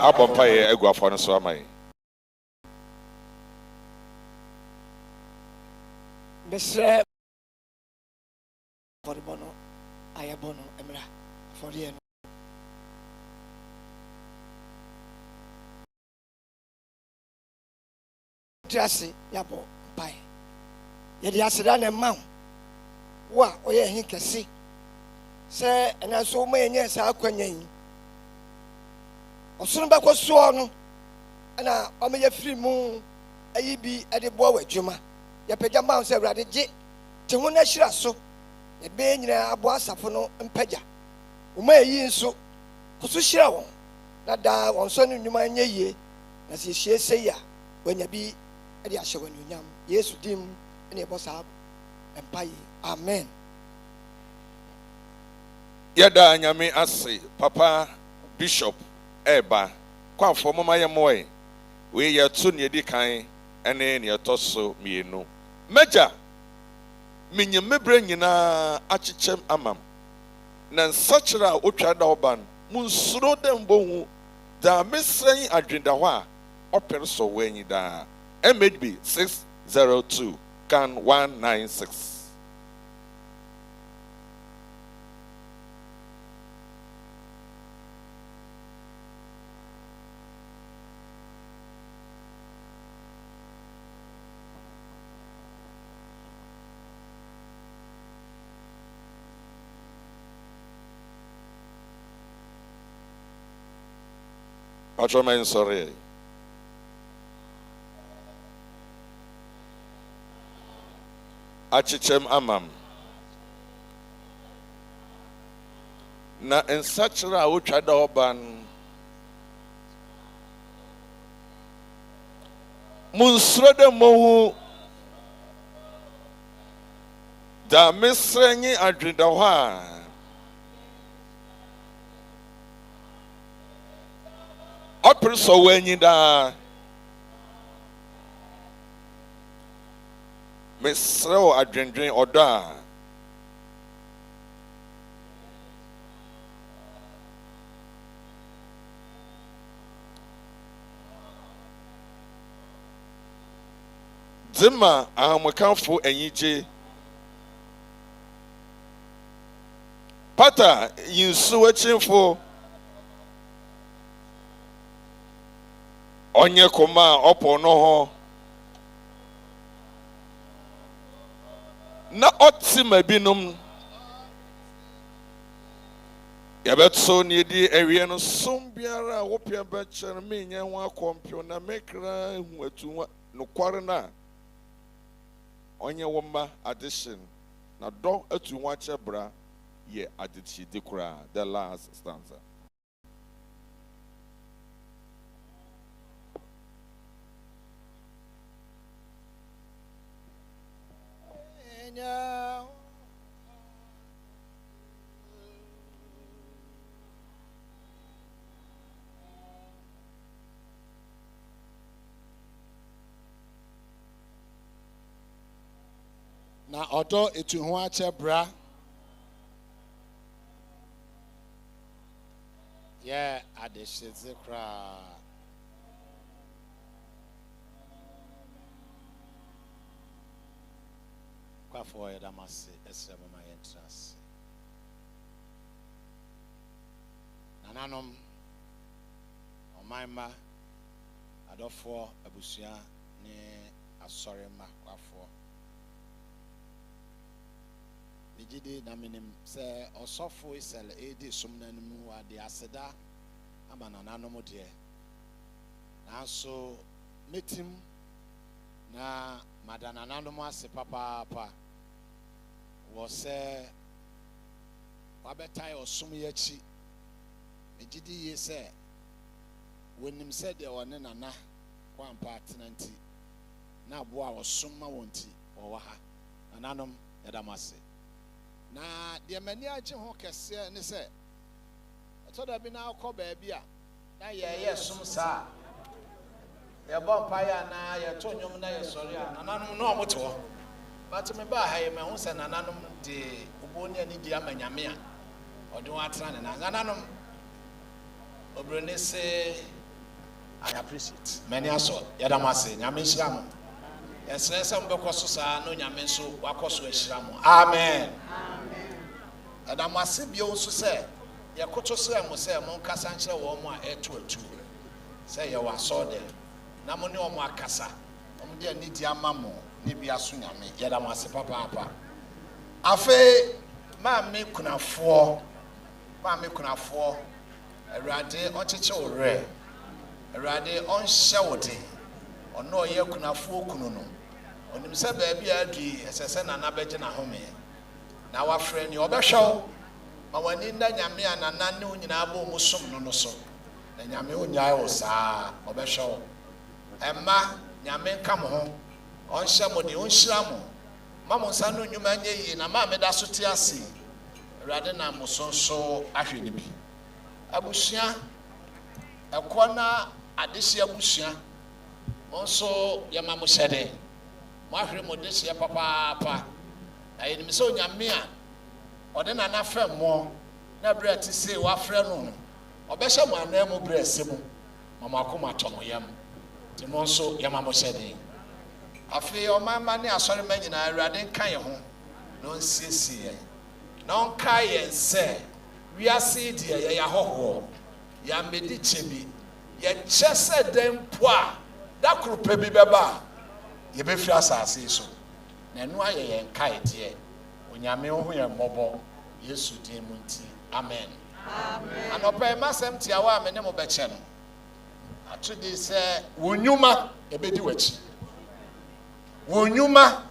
abɔ mpa yɛ agu afɔ no so ama yi. Mesrɛ afɔrebɔ no ayɛbɔ no mmra afɔreɛ no ase yɛabɔ mpae yɛde aseda ne ma wo a ɔyɛ ɛhe kɛse sɛ ɛna nso woma yɛnyɛ saa akwanya yi ɔsono bɛkɔ soɔ no ɛna ɔmɛyɛ firi mu ayi bi ɛde boa wɔ adwuma yɛpagya ma wo sɛ awurade gye te ho no ahyira so yɛbɛyɛ nyinaa aboa asafo no mpagya woma yɛyi nso kɔ so hyira wɔn na daa wɔn nso no nnwuma nyɛ yie na sɛ yɛhyie sɛ yi a wɔanya bi ɛde ahyɛ wɔ anuonyam yesu dim ɛne yɛbɔ saa mpa yi amen. Yada nyame ase papa bishop eba kwafo mama ye moy we ye to ne di kan ene ne to so mienu meja menyembre nyina achichem amam na nsachira otwa da oban munsuro dem bohu da mesran adwenda ho a opere so wanyi da MHB 602 can 196. Patrolman, sorry. Achichem amam. Na ensachra utwa da oban. Munsro de mohu da mesrenyi adwenda ho a opere so wanyi da mesrew adwendwen odo a Zima ahamukanfo enyije pata yinsu wachimfo onye koma opo no ho na otima binum yabetso ni di ewie no sombiara wopia ba chere me nya ho akompio na mekra hu atu no kware na onye woma addition na do atu ho achebra ye adichi dikura the last stanza. Na odo etu ho achebra ye adesheze kra kwa fo ye damase esre mama ye trans nananom omanma adofo abusua ne asorema kwa fo Nijide na minim se osofo isel edi sumna mu ade aseda amana nanom de nanso metim na madana nanom ase papa wo se wabetai osum yachi nijide ye se wonim se de wone nana kwampa tenanti na aboa osum ma wonti wo ha nanom edamase na de mani agye ho kese ne se etoda bi na akọ baabi a na ye som saa ye bo paya na ye to nyom na ye sori a nananom no omote ho but me ba ha ye me ho se nananom de oboni ani di amanyame a ode ho atra ne nananom obrone se I appreciate many aso yadamase nyame nhira mo yesrese mbekọ saa no nyame nso wakọ so ahira mo amen. Adamase bio nso se yekoto se mo se mo nkasa nkyere wo mo a etu se ye waso de na mo ne o mo akasa o mo de ani di amamo ne bia so nyame yadamase papa afe ma me kunafo Awurade ocheche ore Awurade onhye wode ono ye kunafo kunu no onim se ba bia adi esese na na beje na home na wa frɛ ni obɛhwɛw ma wani nda nyame anana ne onyina ba omusom no so na nyame onyae wo saa obɛhwɛw ɛma nyame nka mo ho ɔnhyɛ mo de onhyira mo ma mo nsa no nnwuma nye yi na ma me da so te ase awurade na mo so ahwe ne bi abusua ekona adehye abusua monso yema mo hyede mo ahwe mo dehye papa na yenim se onyame a ode na na fem mo na bre ati se wa frɛ no obɛhyɛ mo anan mu bre ase mu mama akoma tomo yam ti monso yema mo hyede afi o mama ne asɔre manyina awurade nka ye ho no nsiesie na onka ye nse wiase die ye ya hoho ya medi chebi ye kyese den po a da kropa bi beba ye be fi asase so na enu aye ye nka ye die onyame ho ye mmɔbɔ yesu din mu nti amen amen anopa masem tiawa me ne mo beche no atudi se wonyuma ebedi wachi wonyuma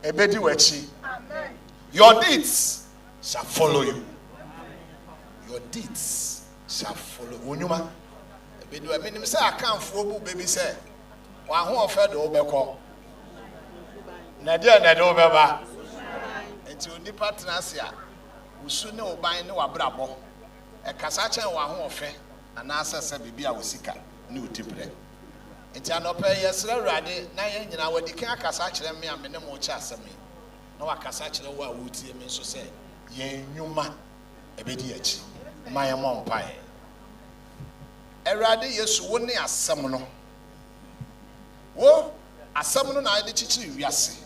ebedi wachi amen your deeds shall follow you. Your deeds shall follow. Wonyuma ebedi wa minim say akanfo bu baby say wa ho ofe de obekọ na de obeba enti oni partner ase a usu ne oban ne wabrabọ e kasa chen wa ho ofe ana asese bibi a wosika ne utibre enti anope yesre urade na ye nyina wadi kan akasa kire me a me ne mo cha asemi na wakasa kire wo a wotie me so say ye nyuma ebedi achi maye mo mpae erade yesu wo ne asem no wo asem no na ade chichiri wiase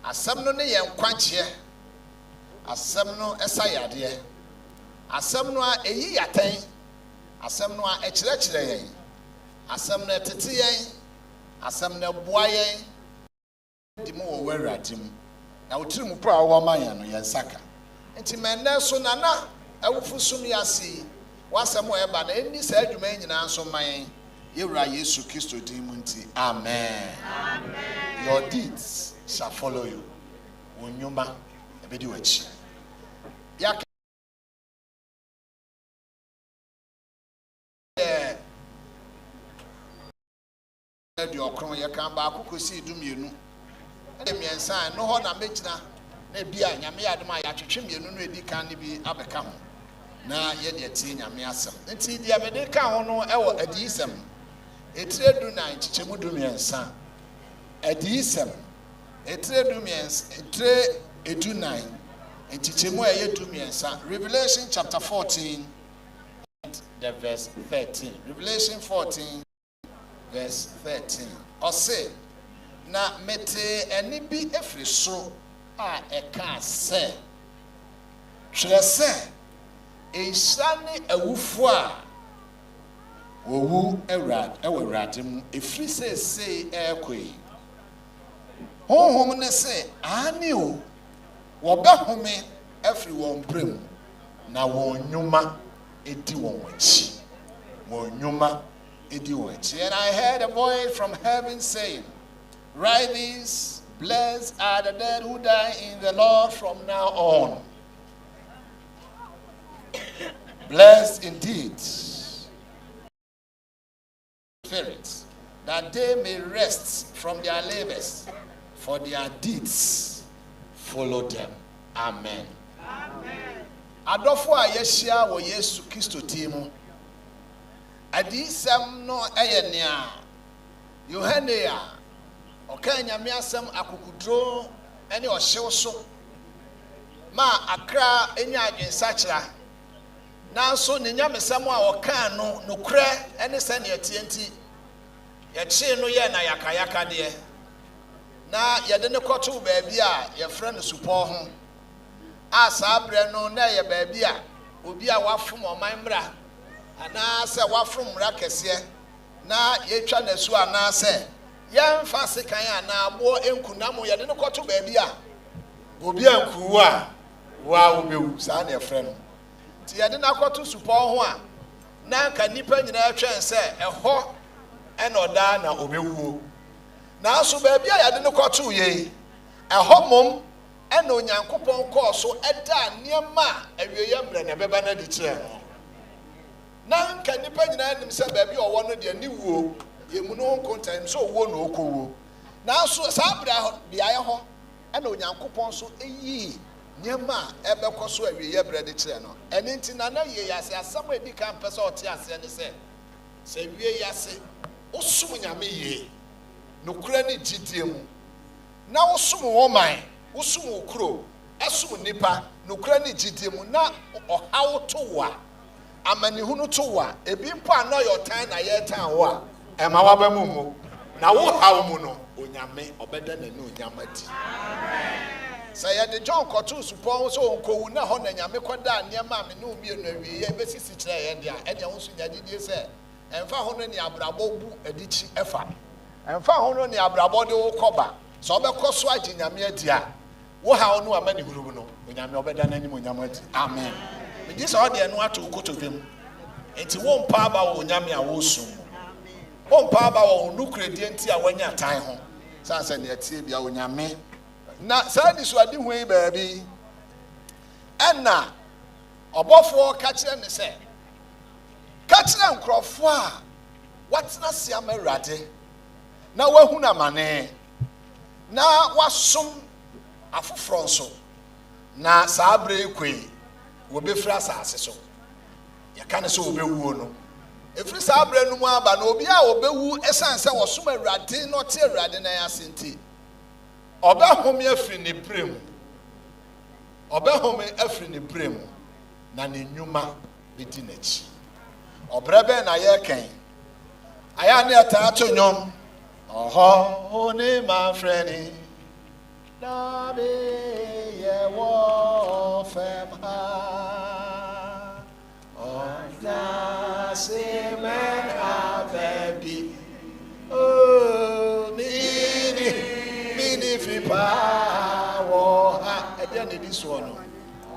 asem no ne ye nkwanche asem no esayade asem no a eyi yaten asem no a ekirekire yen asem no etete yen asem no boa yen di mo wo werade mu na wotiri mu pro a wo mayan no yen saka enti menne so nana awufu sum yase wasem o eba na eni sa adwuma nyina so man yewura Yesu Kristo din mu nti amen amen your deeds shall follow you wonyuma ebedi wachi ya di okron ye kan ba akokosi dumienu e miensan no ho na megyina na bia nyame yadom a ya twetwe mienu no edi kan ne bi abeka ho na ye de tie nyame asem nti dia me de ka ho no e wo adiyisem etire na chichemu dumiensan adiyisem etire edunai chichemu eye dumiensan Revelation chapter 14 and the verse 13 Revelation 14 verse 13 ose na mete eni bi efri so a eka se twere se ehyane awufo a wowu ewurade mu efri sese ekoi honhom ne se ani o wo behome efri won brem na won nyuma edi won wachi won nyuma edi wachi. And I heard a voice from heaven saying, write this, blessed are the dead who die in the Lord from now on. Blessed indeed spirits, that they may rest from their labors, for their deeds follow them. Amen. Amen. Adofo a yeshia wo Yesu Kristo timu. Adisem no eyenea. Yohania okay nyame asem akukudro ene ohyew so ma akra enya adwensa kira nanso ne nyamesem a okan no nokra ene se ne atienti ye chi no ye na yakayaka de na ye de ne koto baabi a ye frɛ no supo ho asabre no na ye baabi a obi a wafom oman mra ana se wafom mra kese na ye twa nasu ana se yan fase kan ana abo enkunam ye de ne koto baabi a obi ankuwo a wa obewu sa na efre no ti ye de na koto supo ho a na nka nipa nyina atwen se eho ena oda na obewu na so baabi a ye de ne koto ye eho mom ena onyankopon kɔ so eda niema awieye mbre na beba na di kire no na nka nipa nyina nim se baabi owo no de ni wuo yemu no kontan so wo no okowo na so sabra bia ye ho ena onyankopon so eyi nyema ebekọ so awiye brede kire no ene nti na na ye yase asam edi kan pese ote ase ne se wie yase osum nyame ye nokura ne gidie mu na osum wo man osum okuro esum nipa nokura ne gidie mu na ohawo to wa amani hunu to wa ebi mpo ana yo tan na ye tan wo a ema wa ba mu na wo hawo mu no onyame obeda na ne onyamati say the John Kotu suppose so ko na ho na nyame koda niam me no mi no awie ye besisi kire ye dia e dia wonso nyadidie se emfa ho no ne abrabo bu adichi efa emfa ho no ne abrabo de wo koba so obekoso agi nyame adia wo ha no amani huru no onyame obeda na nim onyamati amen me dis all de no ato kotodwem enti wo mpa aba wo nyame a wo sum wo mpa aba wo nukredie enti a wanya tan ho sanse ne atie bia onyame na sadi so adi hu baabi enna obofo ka kire ne se ka kire nkrofo a watena sia mawrade na wahu na mane na wasom afoforo nso na saabre ekwe wo befra asase so ya kan so obewu no efri saabre no mu aba na obi a obewu esanse wosom awrade no te awrade na yasenti obehome afri ne brem obehome afri ne brem na ne nyuma bedi nachi obrebe na ye kan aya ne ata to nyom oho ne ma freni na be ye wo fem ha ona se men abebi oh mini fi power ha e dey this one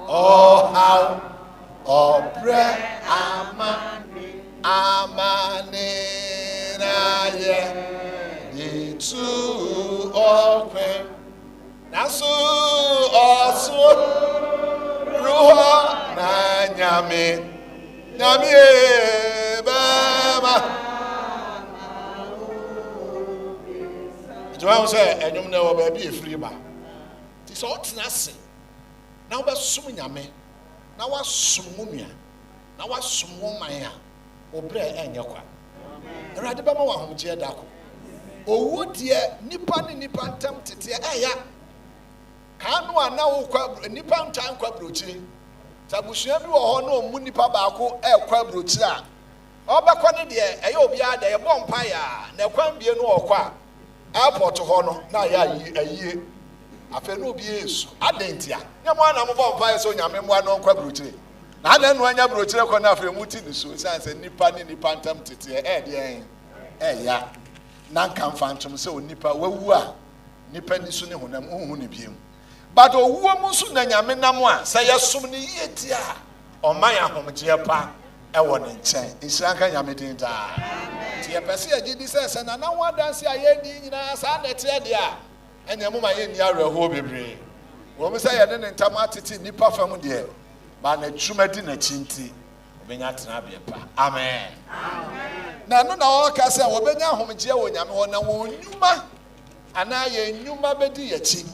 oh how obre amane na ye the two okwe naso oso ruho na nyame baba João say enyum na wo ba bi efiri ba ti so tena se na wo ba sum nyame na wa sum nua na wa sum wo man a obre enye kwa erade ba ma wa homje da ko owu die nipa ne nipa ntam tete eya kanu ana wo kwa nipa ntan kwa brochi tabusua bi wo ho na omu nipa ba ko kwa brochi a obekọ ne de eya obi a da ye bọ mpa ya na kwan bie no okwa airport ho no na ya ayie afa no obi yesu adentia nyamo ana mo bọ mpa so nyame mo ana kwa brochi na ana no anya brochi ko na afa mu ti ni so sanse nipa ne nipa ntam tete de eya na kan fantom se onipa wawu a nipa ni so ne honam honhu ne biem but owuo mu so na nyame nam a se yesom ne yie a oman ahomje pa ewo ne nchen nsiranka nyame din da amen tie pese agidi se na na wadanse aye di nyina sa na tie de a enyemu ma ye ni areho bebre wo mu se ye ne ntam atete nipa fam de ba na twuma di na chinti obenya tena be pa amen na no na o ka se obenya ahomje wo nyame wo na wo nyuma ana ye nyuma bedi yachi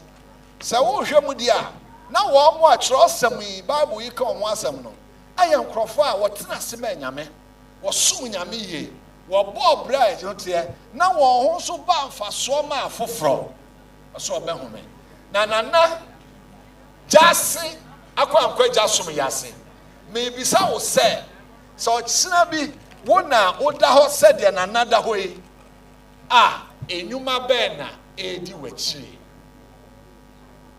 se wo hwe mu di a na wo mo a tro asem yi bible yi ka wo asem no aye nkrofo a wo tena se ma nyame wo sum nyame ye wo bo bra e jote na wo ho so ba mfaso ma afoforo so obehome na jase akwankwa jasum yase me bisa wo se so china bi wona oda ho se de na nada ho yi enyuma be na edi wachi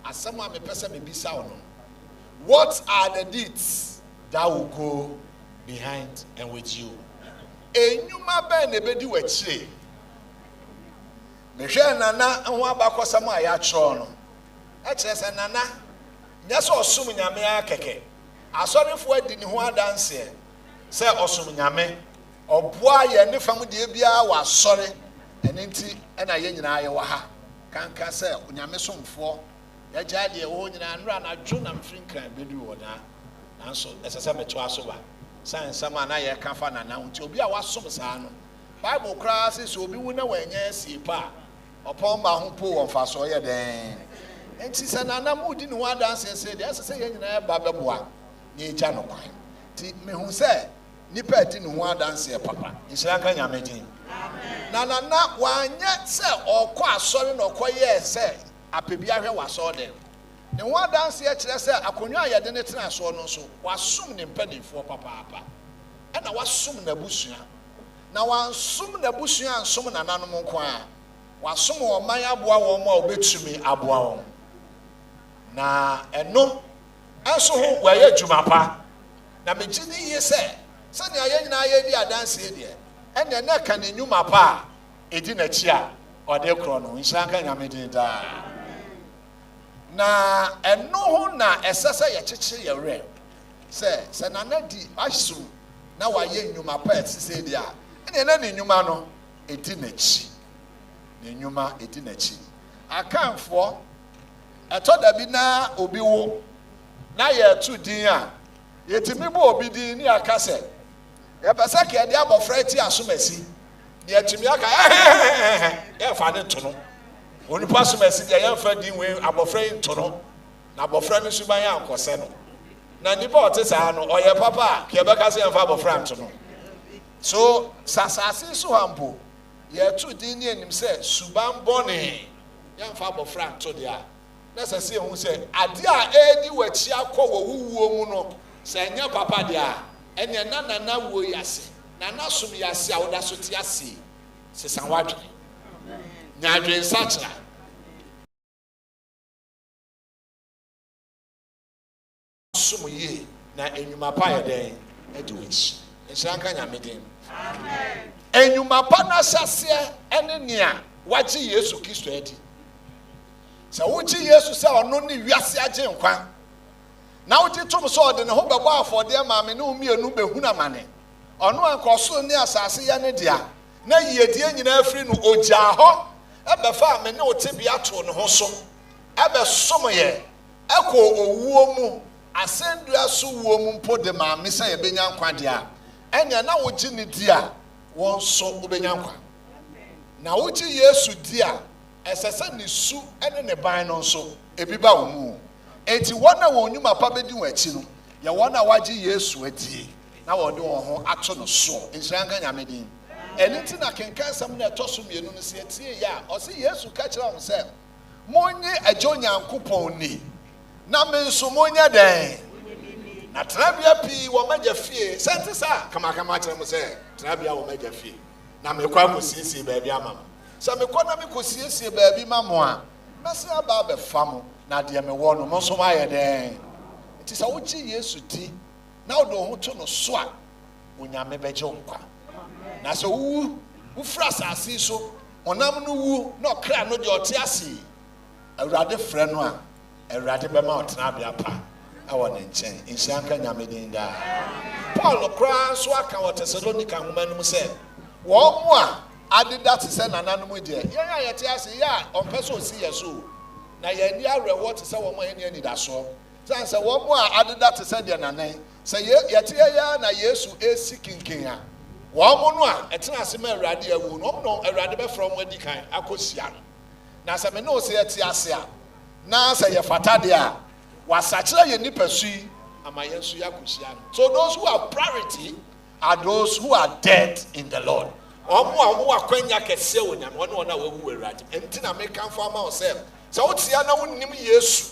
asama me pesa me bisa wo no what are the deeds that will go behind and with you enyuma be na bedi wachi me hwe nana ho abakosam a ya tro no e kire se nana nya so osum nyame akeke asorefo adi ni ho adanse se osum nyame oboa ye ne fam de bia wa asore ene nti na ye nyina ye wa ha kanka se nyame somfo ya jade wo nyina nra na dwo na mfrinkran bedu wo na nanso esese meto aso ba san sama na ye kafa na na nti obi a wasom saa no bible kra se so obi wu na wanya sie pa opon ba ho po won fa so ye den And she said, Nana didn't want to answer, said, yes, I say, Bababua, near Janokwan. Me who said, Nipper didn't want to answer, Papa. It's like a yamaging. Nana, not one yet, sir, or quite sorry, or quite yes, sir. A pibia was all them. The one dance yet, said, I couldn't identify as one also, was soon impeding for Papa. And I was soon the bushia. Now I assume the bushia and summon an animal choir. Was some more my abua or more bit to me abua. Na and no, I saw where you jumapa. Na me Ginny, ye say, Sunny, I dance here, and the neck and the new mapa, a dinner chair or their chrono in Shanka Yamidi. Na and no, na assessor ya chichi ya rare. Say, Sanana di Ashu, now I yen you my pets, say there, and then in Numano, a dinner chi. Numa etinachi. I come for I thought that be na obi wo na ye 2 din a yetimi bo obi din ni aka se e pesa ke de abofra ti asomasi de atimi aka e fa de to no oni pa asomasi de ye fa din we abofra to no na abofra ni suban ya ankose no na ni ba otesa no oye papa ke be ka se ye fa abofra to no so sasasi so hampo ye 2 din ni anim se suban bone yan fa abofra to dia na sase hu se ade a edi wachi akọ wo wuwo mu no se nya papa dia enya na wo yase na sum yase a woda so ti ase se san wadwe nya adwen sachra sum ye na enyuma pa ye den edi wachi ensanka nya meden amen enyuma pa na sase ene nia waji Yesu Kristo edi se wuji Yesu se ono ni wiase agye nkwa na wuji tum so de ne ho bebo afode ma me ne umienu behuna mane ono ankoso ni asase ya ne dia na yiedie nyina afiri no ogya ho ebefa me ne otebia to ne ho so ebe som ye eko owuo mu asendu aso wuo mu mpo de ma me se ye benya nkwa dia enya na wuji ne dia won so ubenya nkwa na wuji Yesu dia esese ni su ene ne ban no so ebi ba wo mu enti wona wo nyuma pa bedi wachi no ya wona waji Yesu ati na wo de wo ho ato no so enhyanga nyamedin eni ti na kenkan sam na etoso mienu no se atie ya o se Yesu ka kira wo se monye ajo nyankopon ni na me nso monye den na trabia pi wo maja fie sente sa kama kira mo se trabia wo maja fie na me kwa ko sisi ba bia mama so me kona me kosiesie baabi mamo a mase aba be famo na de me wo no mo so ma ye den ti sa wo chi Yesu ti na wo do ho to no so a onyame beje nkwa na so wu fra asase so onam no wu na okra no de ote ase awurade frɛ no a awurade be ma otena bia pa awo ne nchen inshanka nyame din da Paul kra so aka wo Thessalonica homanum sɛ wo mo a adida te se nananum de ya yete ase ya onpeso si yeso na ya ni arewo te se wo mo eni ani da so san se wo mo a adida te se de nanan se yete ya na Yesu esi kinkin a wo mo no a etena ase ma awurade awu no no awurade be from adi kan akosia no na se me no se yete ase a na se ye fata de a wasachira ye nipasui ama Yesu yakosia no so those who have priority are those who are dead in the Lord. Omo akwanya kese wonyam wona wawu awurade enti na meka mfa ma osem se wotia na wonnim Yesu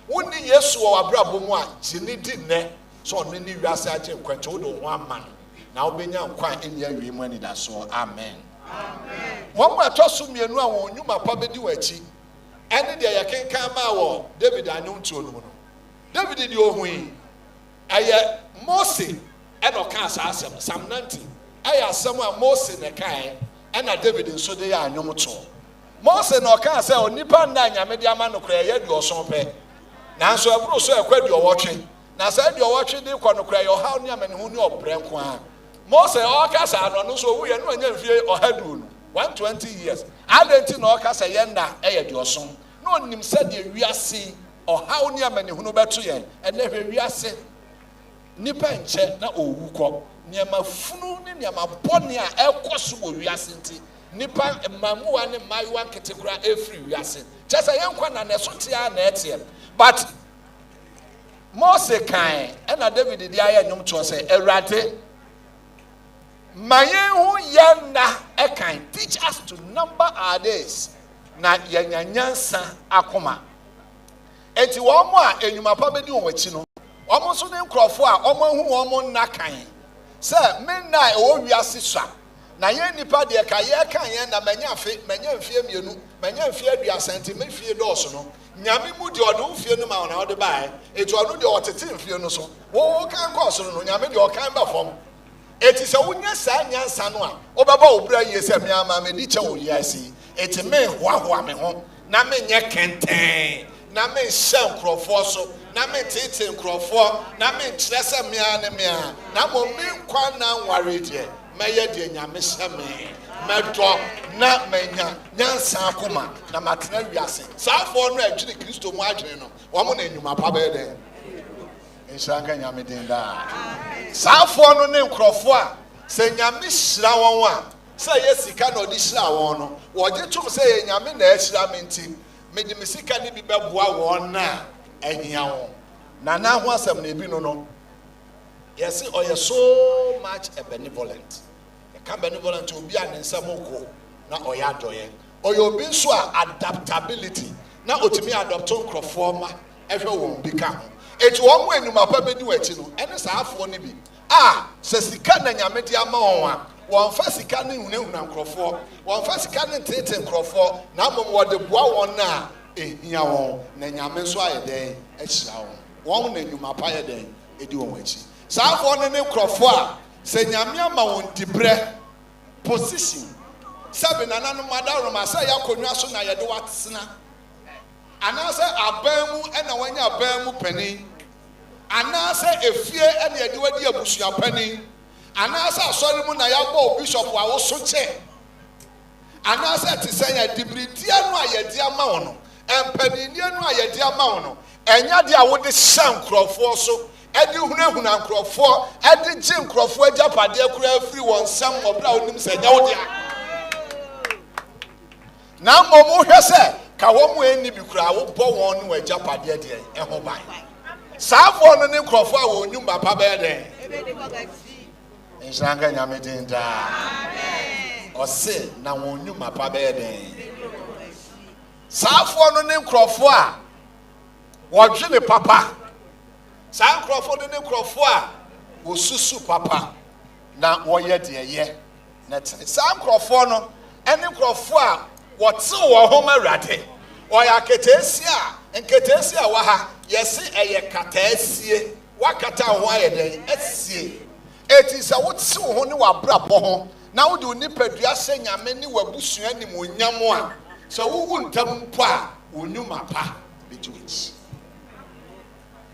wonni Yesu wo abrabo mu a jini di ne so ono ni wiase agye nkwanche wo do ho ama na obenya nkwan eni awie mu ani da so amen amen wo atoso mienu a won nyuma pa bedi wachi ene de ya kenkan ma wo David anyu ntuo no David di ohui aye Mose eno ka asem Psalm 90 aya asem a Mose ne kai ena David nso de ya anwom to Mose no ka se onipa nda nyame de ama no kra ya di oson pe nanso aburo so ekwa di owotwe na sa di owotwe de kwa no kra ya oha ne amane hu ne obrenko a Mose o ka sa no so wu ye no anya mfie ohadu no 120 years adenti no ka sa ye nda e di oson no nim se de wiase oha ne amane hu no beto ye ene hwe wiase nipa nche na owu kọ niema funu ni niema boni a ekoso wo wiase nti nipa mamuwa ne maiwa ketekura every wiase chese yenkwa na nesotia na etie but Mose kan na David di aye nyum to say Awurade mayen hu yenda ekan teach us to number our days na yanyanyansa akoma enti wo mo a enyuma pa bedi won wachi no omo so ne nkrofo a omo hu omo nna kan se me na e wo wiase swa na ye nipa de ka ye kan ye na manya mfie mienu manya mfie aduasante me fie dɔɔso no nyame mu de ɔdo mfie no ma na ɔde bae eti ɔno de ɔtete mfie no so wo kan kɔ so no nyame de ɔkan ba fam eti sɛ wonya saa nyansa no a obɛba obra yie sɛ me ama me di kyɛ wo yiase eti me hoahoa me ho na me nyɛ kɛntɛn na me hyɛ nkrɔfoɔ so na me tete nkrɔfoɔ na me kyerɛ sɛ mea ne mea na mo me nkwa na nware deɛ mɛyɛ deɛ nyame hyɛ me mɛdɔ na manya nyansa akoma na matena wiase saafoɔ no adwene kristo mu adwene no wɔn na enyuma pa bɛyɛ dɛ nhyira nka nyame den daa saafoɔ no ne nkrɔfoɔ a sɛ nyame hyira wɔn a sɛ yɛ sika na ɔde hyira wɔn no wɔgye tom sɛ yɛ nyame na ɛhyira me nti mede me sika ne bi bɛboa wɔn na ahia wɔn na na ho asɛm na ebi no yɛsi ɔyɛ so much a benevolent ka benevolent obi a ne nsɛm ko na ɔyɛ adɔyɛ ɔyɛ obi nso a adaptability na otumi adopt nkrɔfoɔ ma ɛhwɛ wɔn bi ka ho eti wɔn mu enuma pa bedi wɔakyi no ɛne saafoɔ ne bi a sɛ sika na nyame de ama wɔn a wɔn fa sika ne hunahuna nkrɔfoɔ wɔn fa sika ne tete nkrɔfoɔ na mmom wɔde boa wɔn na ehia wɔn na nyame nso ayɛ dɛn ahyira wɔn na enuma pa yɛ dɛn edi wɔn akyi saafoɔ ne nkrɔfoɔ a sɛ nyame ama wɔn dibrɛ position sɛbi nananom adarom asɛ yɛ akonnwa so na yɛde watena anaasɛ aban mu ɛna wɔnyɛ aban mu panin anaasɛ efie ɛna yɛde wadi abusua panin anaasɛ asɔre mu na yɛabɔ bishop a woso kyɛ anaasɛ te sɛ yɛ dibridia no a yɛde ama wɔn no mpaninnie no a yɛde ama wɔn no ɛnya de a wode hyɛ nkurɔfoɔ so ɛde hunahuna nkrɔfoɔ ɛde gye nkrɔfoɔ agyapadeɛ kura afiri wɔn nsɛm ɔbra onim sɛ nyɛ wo dea na mmom wohwɛ sɛ ka wɔn mu ani bi kura wobɔ wɔn no agyapadeɛ deɛ ɛho ban saafoɔ no ne nkrɔfoɔ a wɔn nyum papa bɛyɛ dɛn nhyira nka nyame din daa ɔse na wɔn nyum papa bɛyɛ dɛn saafoɔ no ne nkrɔfoɔ a wɔdwe ne papa saa nkrɔfoɔ ne nkrɔfoɔ a wɔsusu papa na wɔyɛ deɛ yɛ na tene saa nkrɔfoɔ no ɛne nkrɔfoɔ a wɔte wɔn ho ma Awurade ɔyɛ nketeesie a wɔ ha yɛse ɛyɛ kataasie wakata ho ayɛ dɛn asie eti sɛ wote wo ho ne wabrabɔ ho na wode wo nipadua hyɛ nyame ne wabusua nim onyam a sɛ wowu ntam mpo a wonwuma pa bɛgye w'akyi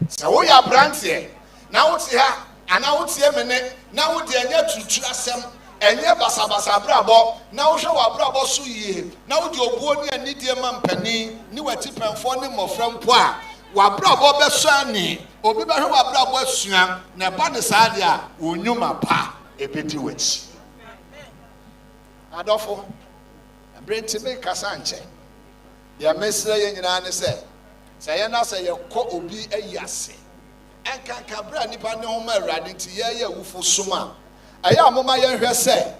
sɛ woyɛ aberanteɛ na wote ha anaa wotie me ne na wode ɛnyɛ turutura asɛm ɛnyɛ basabasa abrabɔ na wohwɛ w'abrabɔ so yie na wode obuo ne anidie ma mpanin ne wati pɛmfoɔ ne mmɔfra mpo a w'abrabɔ bɛsɔ ani obi bɛhwɛ w'abrabɔ asua na ɛba ne saa deɛ a wonwuma pa ɛbɛdi w'akyi adɔfo aberɛnti me kasa nkyɛ deɛ mesrɛ yɛ nyinaa ne sɛ yɛn na sɛ yɛkɔ obi ayi ase ɛnkanka bra nipa ne ho ma Awurade nti yɛyɛ wufo som a ɛyɛ a moma yɛnhwɛ sɛ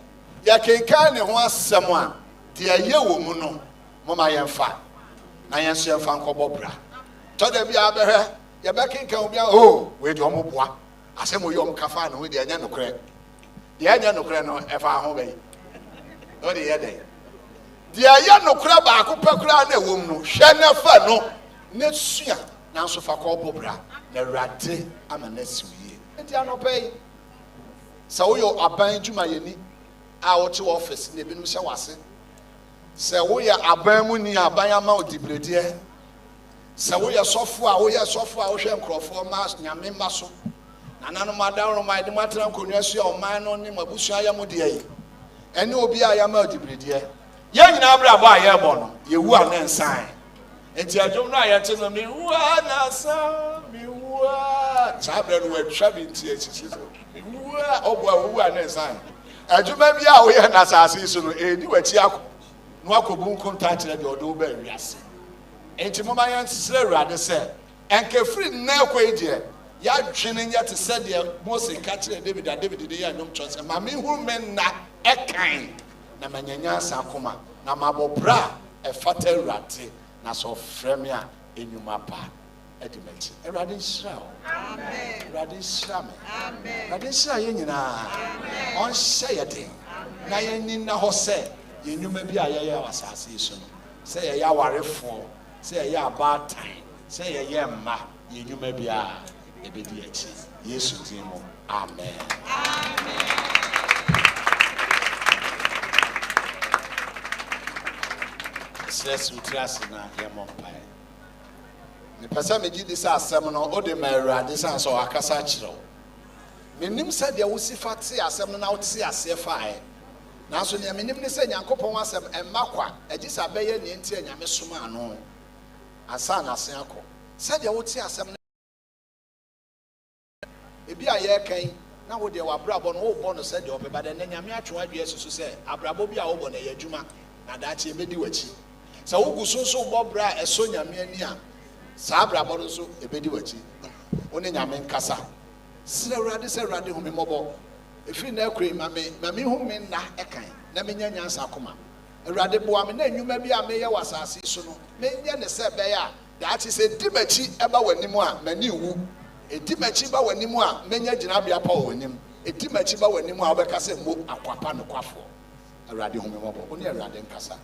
yɛkenkan ne ho asɛm a deɛ ɛyɛ wɔ mu no moma yɛmfa na yɛn nso yɛmfa nkɔbɔ bra tɔda bi a bɛhwɛ yɛbɛkenkan obi a wei deɛ ɔmo boa asɛm oyi ɔmo kafa no wei deɛ ɛnyɛ nokorɛ deɛ ɛnyɛ nokorɛ no ɛfa ho bɛyi ɔde yɛ dɛn deɛ ɛyɛ nokorɛ baako pɛ koraa na ɛwɔ mu no hwɛ ne fa no ne sua nanso fa kɔbɔ bra na Awurade ama na siw yie enti anɔpɛ yi sɛ woyɛ aban dwumayɛni a wote wɔ office na ebinom hyɛ wase sɛ woyɛ aban mu ni aban ama odibrɛdeɛ sɛ woyɛ sɔfo a wohwɛ nkurɔfoɔ ma nyame ma so nananom adanroma de matena nkonnwa so a ɔman no ne mabusua yɛ mo deɛ yi ɛne obi a yɛama odibrɛdeɛ yɛn nyinaa brabɔ a yɛbɔ no yɛwu a ne nsan enti adwom no a yɛte no mewua nasa mewua saa berɛ no wɔatwa me nti akyikyi so mewua ɔboa wowu a ne nsan adwuma bi a woyɛ na asase so no edi wachi akɔ no akɔbu nkonta kyerɛ de ɔdo ba wiase enti moma yɛn srɛ Awurade sɛ enkefiri na akɔ ide ya dwene nyɛ te sɛ de Mose ka kyerɛ David David de yɛ anwom kyerɛ sɛ ma me hu me na ɛkan na manyanya asakoma na mabɔbra ɛfata Awurade na so frɛ me a enyuma pa edi machi Awurade nhyira wo amen Awurade nhyira me amen Awurade nhyira yɛ nyinaa amen ɔnhyɛ yɛ den na yɛn ni na hɔ sɛ yenyuma bi a yɛyɛ wɔ asase yi so no sɛ yɛyɛ awarefoɔ sɛ yɛyɛ abaatan sɛ yɛyɛ mma yenyuma bi a ebedi akyi Yesu din mu amen amen sɛs utrasi na yɛmɔ mpae ne pɛsɛ me gidi sɛ asɛm no ode ma Awurade sɛ sɛ akasa kyerɛ wo menim sɛ deɛ wo sifa te asɛm no na wo te aseɛ fae nanso ne menim ne sɛ Nyankopɔn asɛm ɛmma kwa agyi sɛ bɛyɛ ne nti Nyame soma ano asa na ase akɔ sɛ deɛ wo te asɛm no ebi a yɛkan na wo deɛ wabrabɔ no wo bɔ no sɛ deɛ ɔbɛba dɛ ne Nyame atwe adwe susu sɛ abrabɔ bi a wo bɔ na yɛ adwuma na daakye ebedi wachi sɛ wo guso so bɔ bra ɛso Nyame ani a saa abrabɔ no so ebedi wachi wo ne Nyame nkasa sɛ Awurade sɛ Awurade hu me mmɔbɔ efiri na akure ma me hu me na ɛkan na menya nyansa akoma Awurade boa me na enwuma bi a meyɛ wɔ asase so no menyɛ ne sɛ bɛyɛ a daakye sɛ di machi ɛba w'anim a mani wu edi machi ba w'anim a menya gyina bia pa w'anim edi machi ba w'anim a wobɛka sɛ mo akwapa no kwafo Awurade hu me mmɔbɔ wo ne Awurade nkasa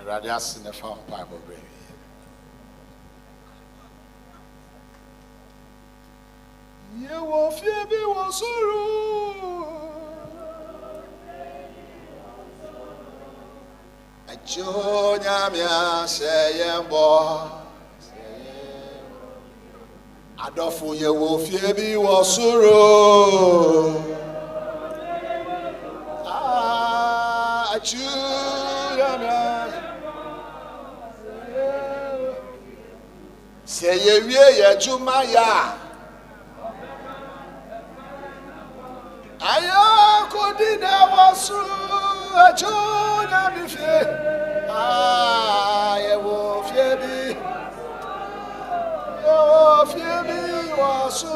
Awurade ase ne fa mpa bobre ye wo fie bi wo soro ajo nyamia seyembo adofo ye wo fie bi wo soro ajo nyamia seye wie ye juma ya ayo kodi na wasu ajonya mi fie ye wo fie bi wasu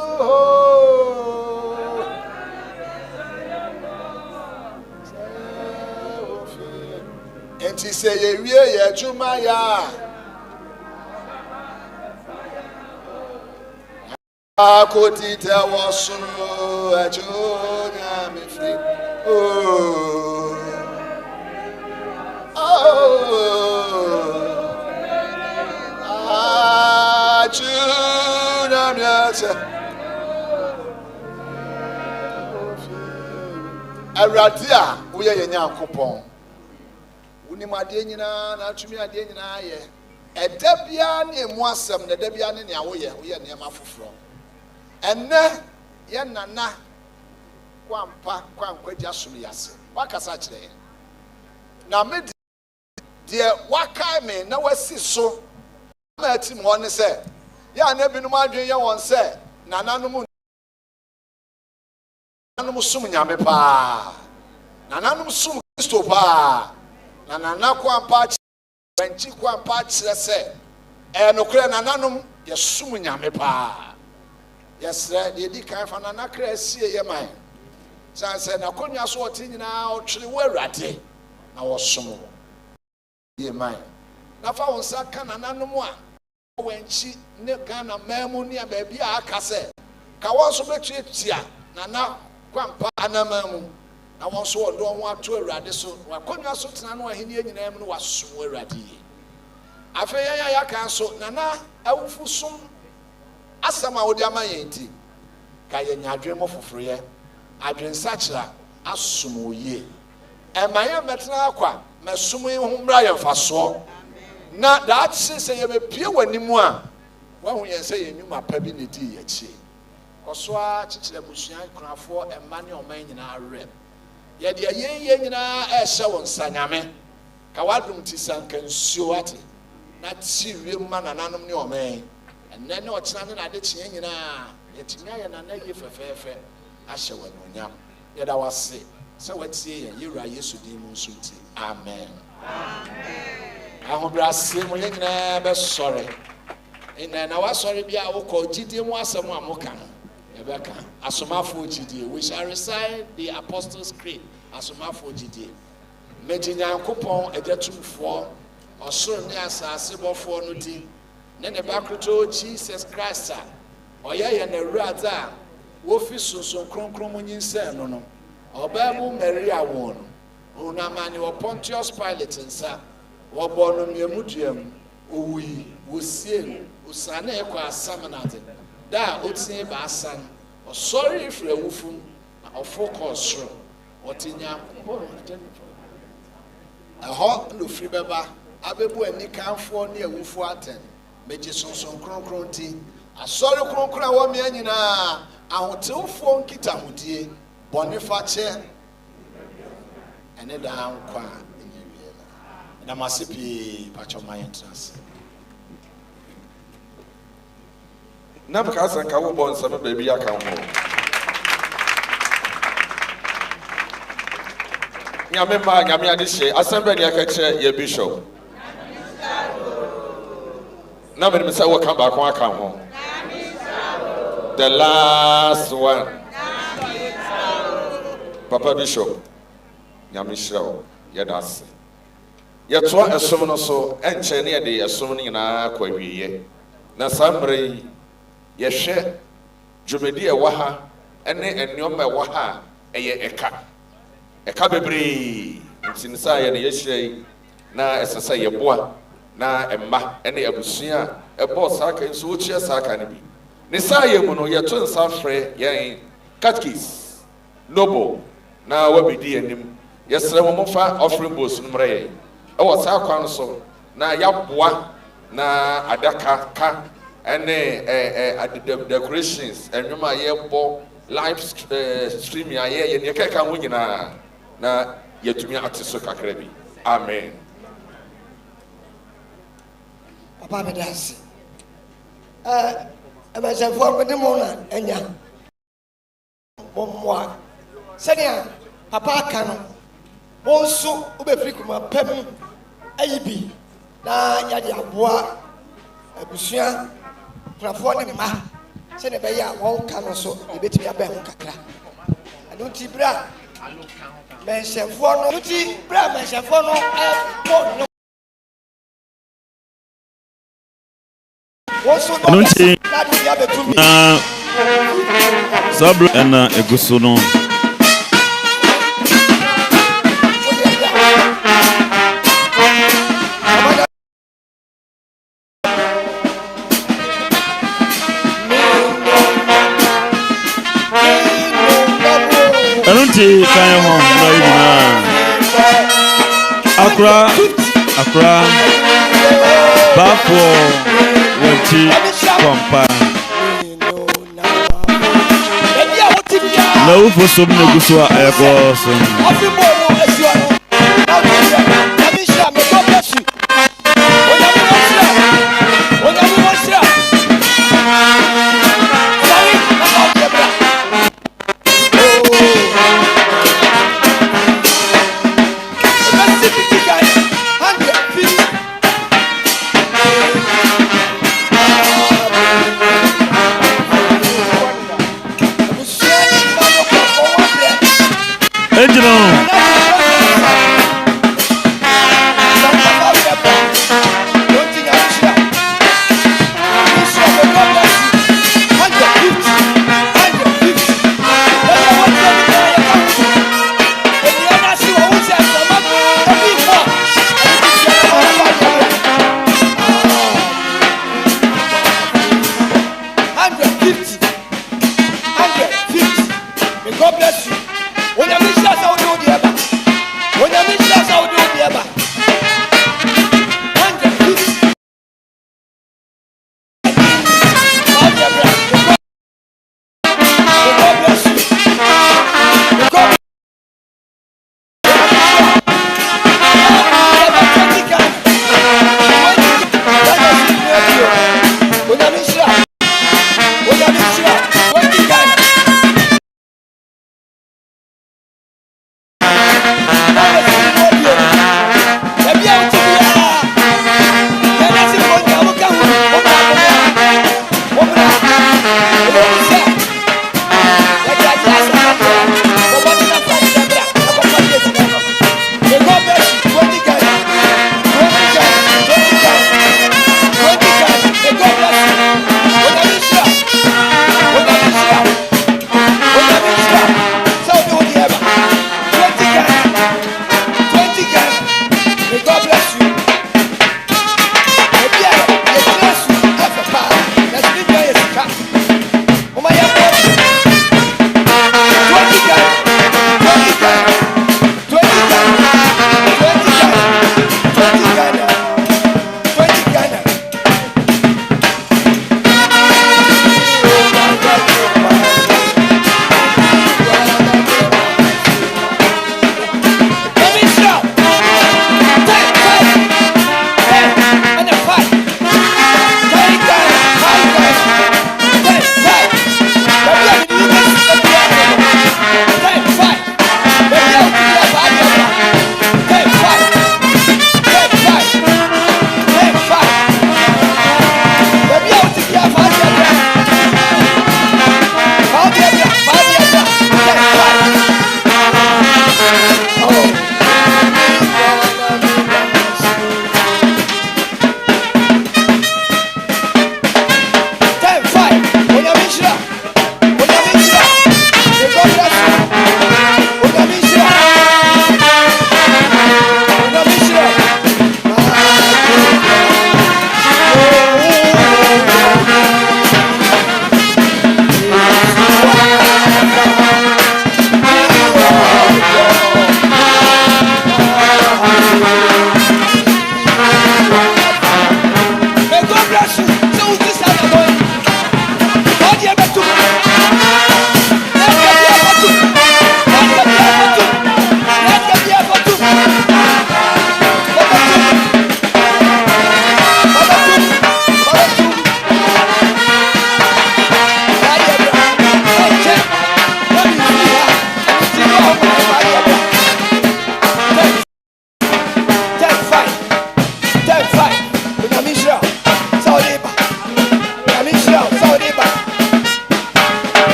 enti se ye wie ye juma ya kodi ta wasu ajonya mi fie Juna miata Awurade a woyɛ yɛ Nyankopɔn wonim ade nyinaa na atumi ade nyinaa yɛ ɛda bia ne emu asɛm na ɛda bia ne nea woyɛ nneɛma foforɔ ɛnɛ yɛ nana kwampa kwankwadia som yase wakasa kyerɛ na me deɛ wakae me na wasi so ma atim hɔ ne sɛ ya na binom adwen yɛ wɔn sɛ nananom som Nyame paa nananom som Kristo paa na nana kwampa Wenchi kwampa kyerɛ sɛ nokora nananom yɛ som Nyame paa yɛsrɛ deɛ di kan fa nana kra sie yɛ man sɛ na konwa so ɔte nyinaa ɔtwere wɔ Awurade na wɔsom yɛ man na fa wɔn nsa ka nananom a Wenchi ne Ghana mamu ne baabi a aka sɛ ka wɔn so betuatua nana kwampa anamamu na wɔn so wɔde wɔn ato Awurade so wakonnwa so tena no ahenie nyinaa mu no wasom Awurade yi afei yɛn ya kan so nana awufu som asɛm a wɔde ama yɛn ti ka yɛn adwen mo foforoyɛ adwen sakyera asom oye ɛma yɛn mɛtena akwa mɛsom yi ho mmra yɛn fasoɔ na daakye sɛ yɛbɛpie w'anim a wahu yɛn sɛ yɛn nnwuma pa bi ne di yɛkyi kɔsoa kyekyerɛ busua kunafoɔ ɛma ne ɔman nyinaa werɛ yɛde yɛn nyinaa ɛhyɛ wɔn nsa Nyame Kawadum Tisan can show at it. Not see real man and animal man. And then no channel at the chain, yet and a negative affair. I shall know yam. Yet I was sick. So let's see, and you are used to demon suit. Amen. I hope you are saying, never sorry. And then I was sorry, be our call GD was someone Mokan. Rebecca, Asomafo GD. We shall recite the Apostles' Creed. Asomafo GD. Medina coupon a detum for or so near Sasibo for no tea. Then the back to Jesus Christ. Or yea, and a rather. Wofisu so kronkron munyin se no no obabu Maria won una mani wo Pontius Pilate nsa wo bo no miamuduam owi wosie usane e kwa asamanade da otin ba asan o sorry if you wufu na ofocus ro otinya ho no free beba abebu ani kanfo ne awufu aten meji sonson kronkron ti asori kronkron wo me anyina ahoteufo nkita hodie bonifache ene da hankwa enyewie na masipi pacho entrance na mkasa nka wo bon sama baby aka ho nyame ma nyame ade hye assembly ne aka kire ye bishop na me mesa wo ka ba ko aka ho the last one Papa Bishop Yamishra Yadase Yatwa esom no so enche ne de esom no nyina kwawiye na sambre yehwe dwumedi e waha ene enioma e waha eye eka bebre ntinsa ye ne yehye na esesa ye boa na emma ene abusua e boss aka nso wo chia saka ne bi ne saye mu no ye to nsa frɛ yen catkis noble na wabidi anim yesre mo fa offering bowls no mra ye e wo sa kwan so na yaboa na adaka ka ene decorations enwuma ye bo live stream ya ye ne keka ho nyina na yetumi atiso kakra bi amen Papa bedasi abasafo ko de mo na enya bomwa senia papa aka no mo nso obefiri kuma pam ayibi na yade aboa abusua krafo ne ma sene be ya won ka no so ebetimi abe ho kakra anu ti bra menshefo no ti bra menshefo no no Nunti na sabro na eguso no Nunti kan ho na yina Accra BAFFOUR WANKYI KOAMPAH na ufo som na guso a ekoso Angelo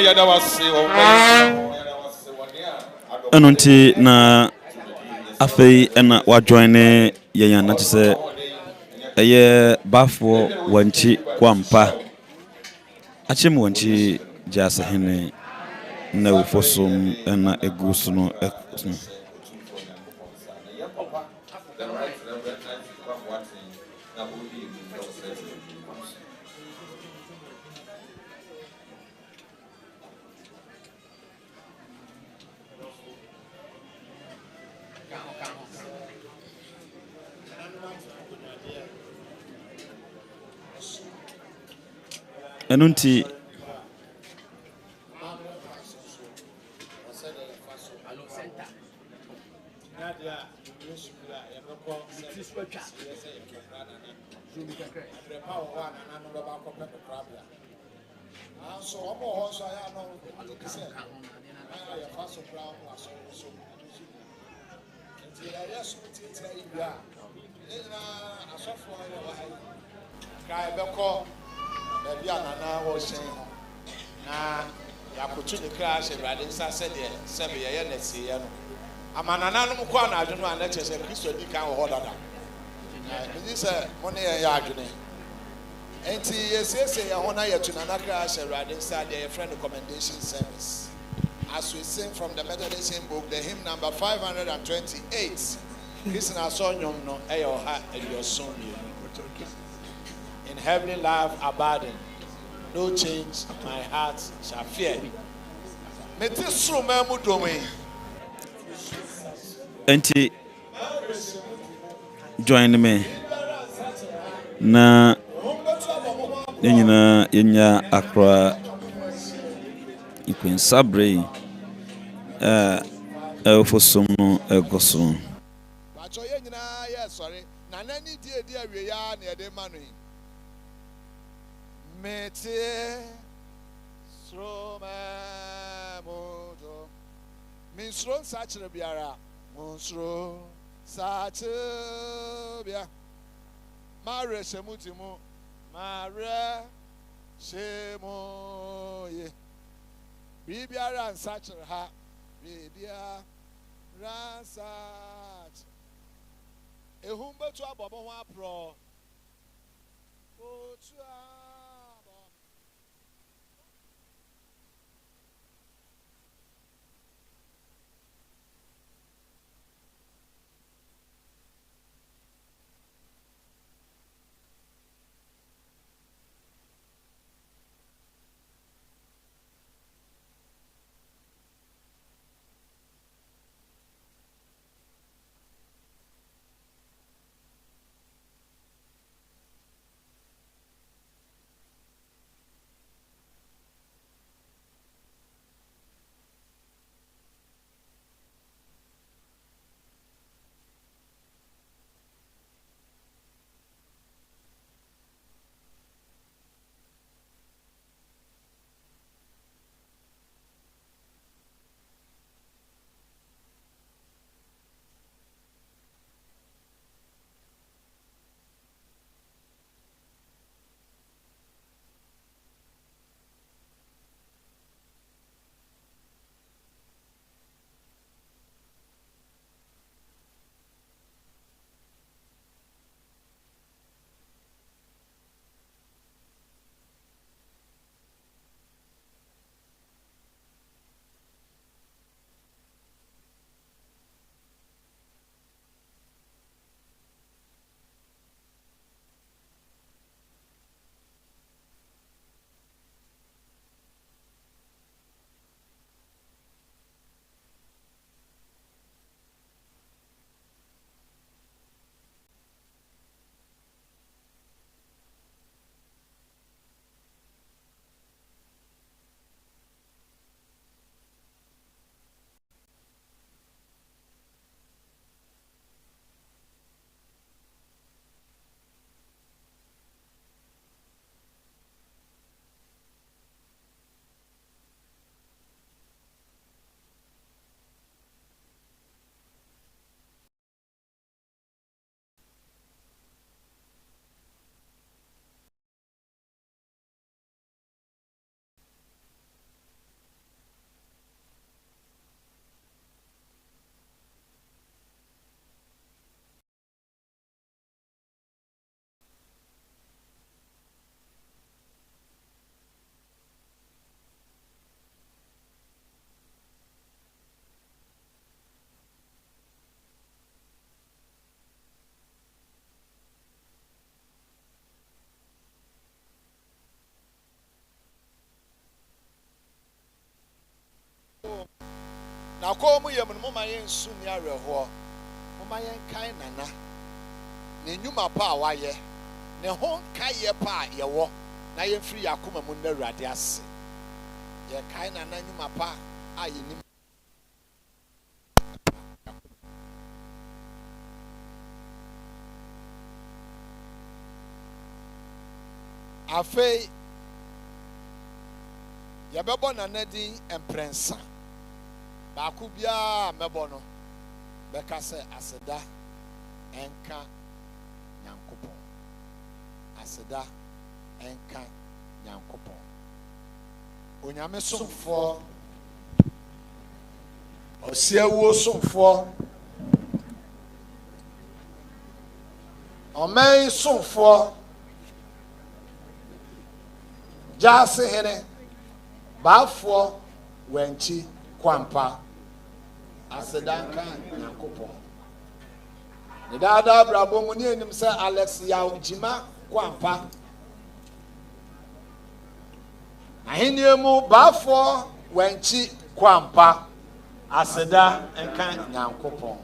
yɛda wase wɔ yɛda wase wɔ nea ɛno nti na afei ɛna wajoine yɛn na kyerɛ sɛ ɛyɛ Baffour Wankyi Koampa akyem Wankyi GYAASEHENE na ufosom ɛna egu so no ɛno nti Maybe anana was saying, na yakutu ni crash and riding said, seven years next year. I'm an anonymous one, I don't know, and let's say Christian can hold on. This is money a yard. And yes, I honor you to Nana crash and riding side, their friend recommendation service. As we sing from the Methodist hymn book, the hymn number 528. Listen, I saw you no, your heart and your soul. In heavenly love abiding, no change my heart shall fear. enti join me na yenya akra ikwensabre ufosom no egoso Pacho yenyina yes sorry na nani die awie ya na ede manu mete sroma modo minstron sachre biara monstro sachre bia mare shemutimu mare shemoye bibiara sachre ha bibia ransach ehumbe tu abobo ho apro otu na kɔ mu yɛ mu no moma yɛn nsu ne awerɛhoɔ moma yɛn kan nana ne nnwuma pa a wayɛ ne ho nkayɛ pa a yɛwɔ na yɛmfiri yɛ akoma mu nna Awurade ase yɛkae nana nnwuma pa a yɛnim afei yɛbɛbɔ nana din mprɛnsa baako biara mɛbɔ no bɛka sɛ aseda ɛnka Nyankopɔn aseda ɛnka Nyankopɔn onyame somfoɔ ɔsiawuo somfoɔ ɔman somfoɔ GYAASEHENE BAFFOUR WANKYI KOAMPAH aseda nka Nyankopɔn ne daadaa brabɔ mu ne anim sɛ Alex Yaw KOAMPAH ahenie mu BAFFOUR WANKYI KOAMPAH aseda nka Nyankopɔn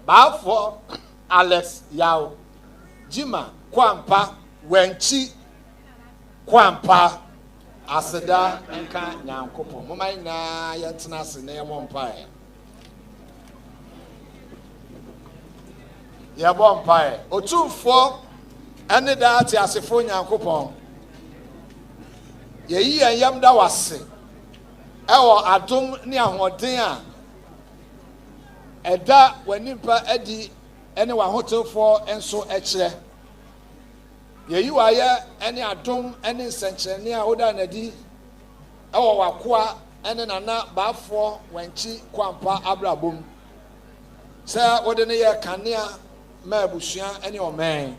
BAFFOUR Alex Yaw KOAMPAH Wenchi KOAMPAH aseda nka Nyankopɔn moma nyinaa yɛntena ase na yɛbɔ mpaeɛ otumfoɔ ɛne daa te asefo Nyankopɔn yɛyi yɛn yam da wase ɛwɔ adom ne ahoɔden a ɛda w'animpa adi ɛne w'ahotefoɔ nso ɛkyerɛ yɛyi wayɛ ɛne adom ɛne nsɛnkyerɛnne a woda n'adi ɛwɔ w'akoa ɛne nana Baffour Wankyi KOAMPAH abrabom sɛ wode ne yɛ kanea ma abusua ɛne ɔman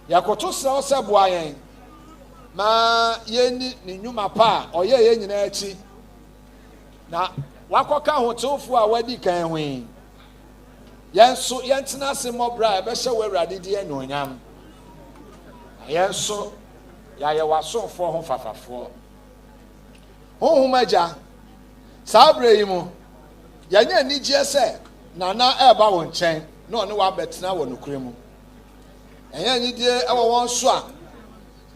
yɛkoto sɛ sɛ boa yɛn ma yɛni ne nnwuma pa a ɔyɛ yɛn nyinaa akyi na wakɔka ahotewfoɔ a wadi kan hwee yɛn so yɛntena ase mmɔbra a ɛbɛhyɛ wɔ Awurade di anuonyam yɛn so yɛayɛ w'asomfoɔ ho fafafoɔ honhom agya saa berɛ yi mu yɛnyɛ anigyeɛ sɛ nana ɛreba wo nkyɛn na ɔne wabɛtena wɔ nokure mu ɛnyɛ anigyeɛ ɛwɔ wɔn so a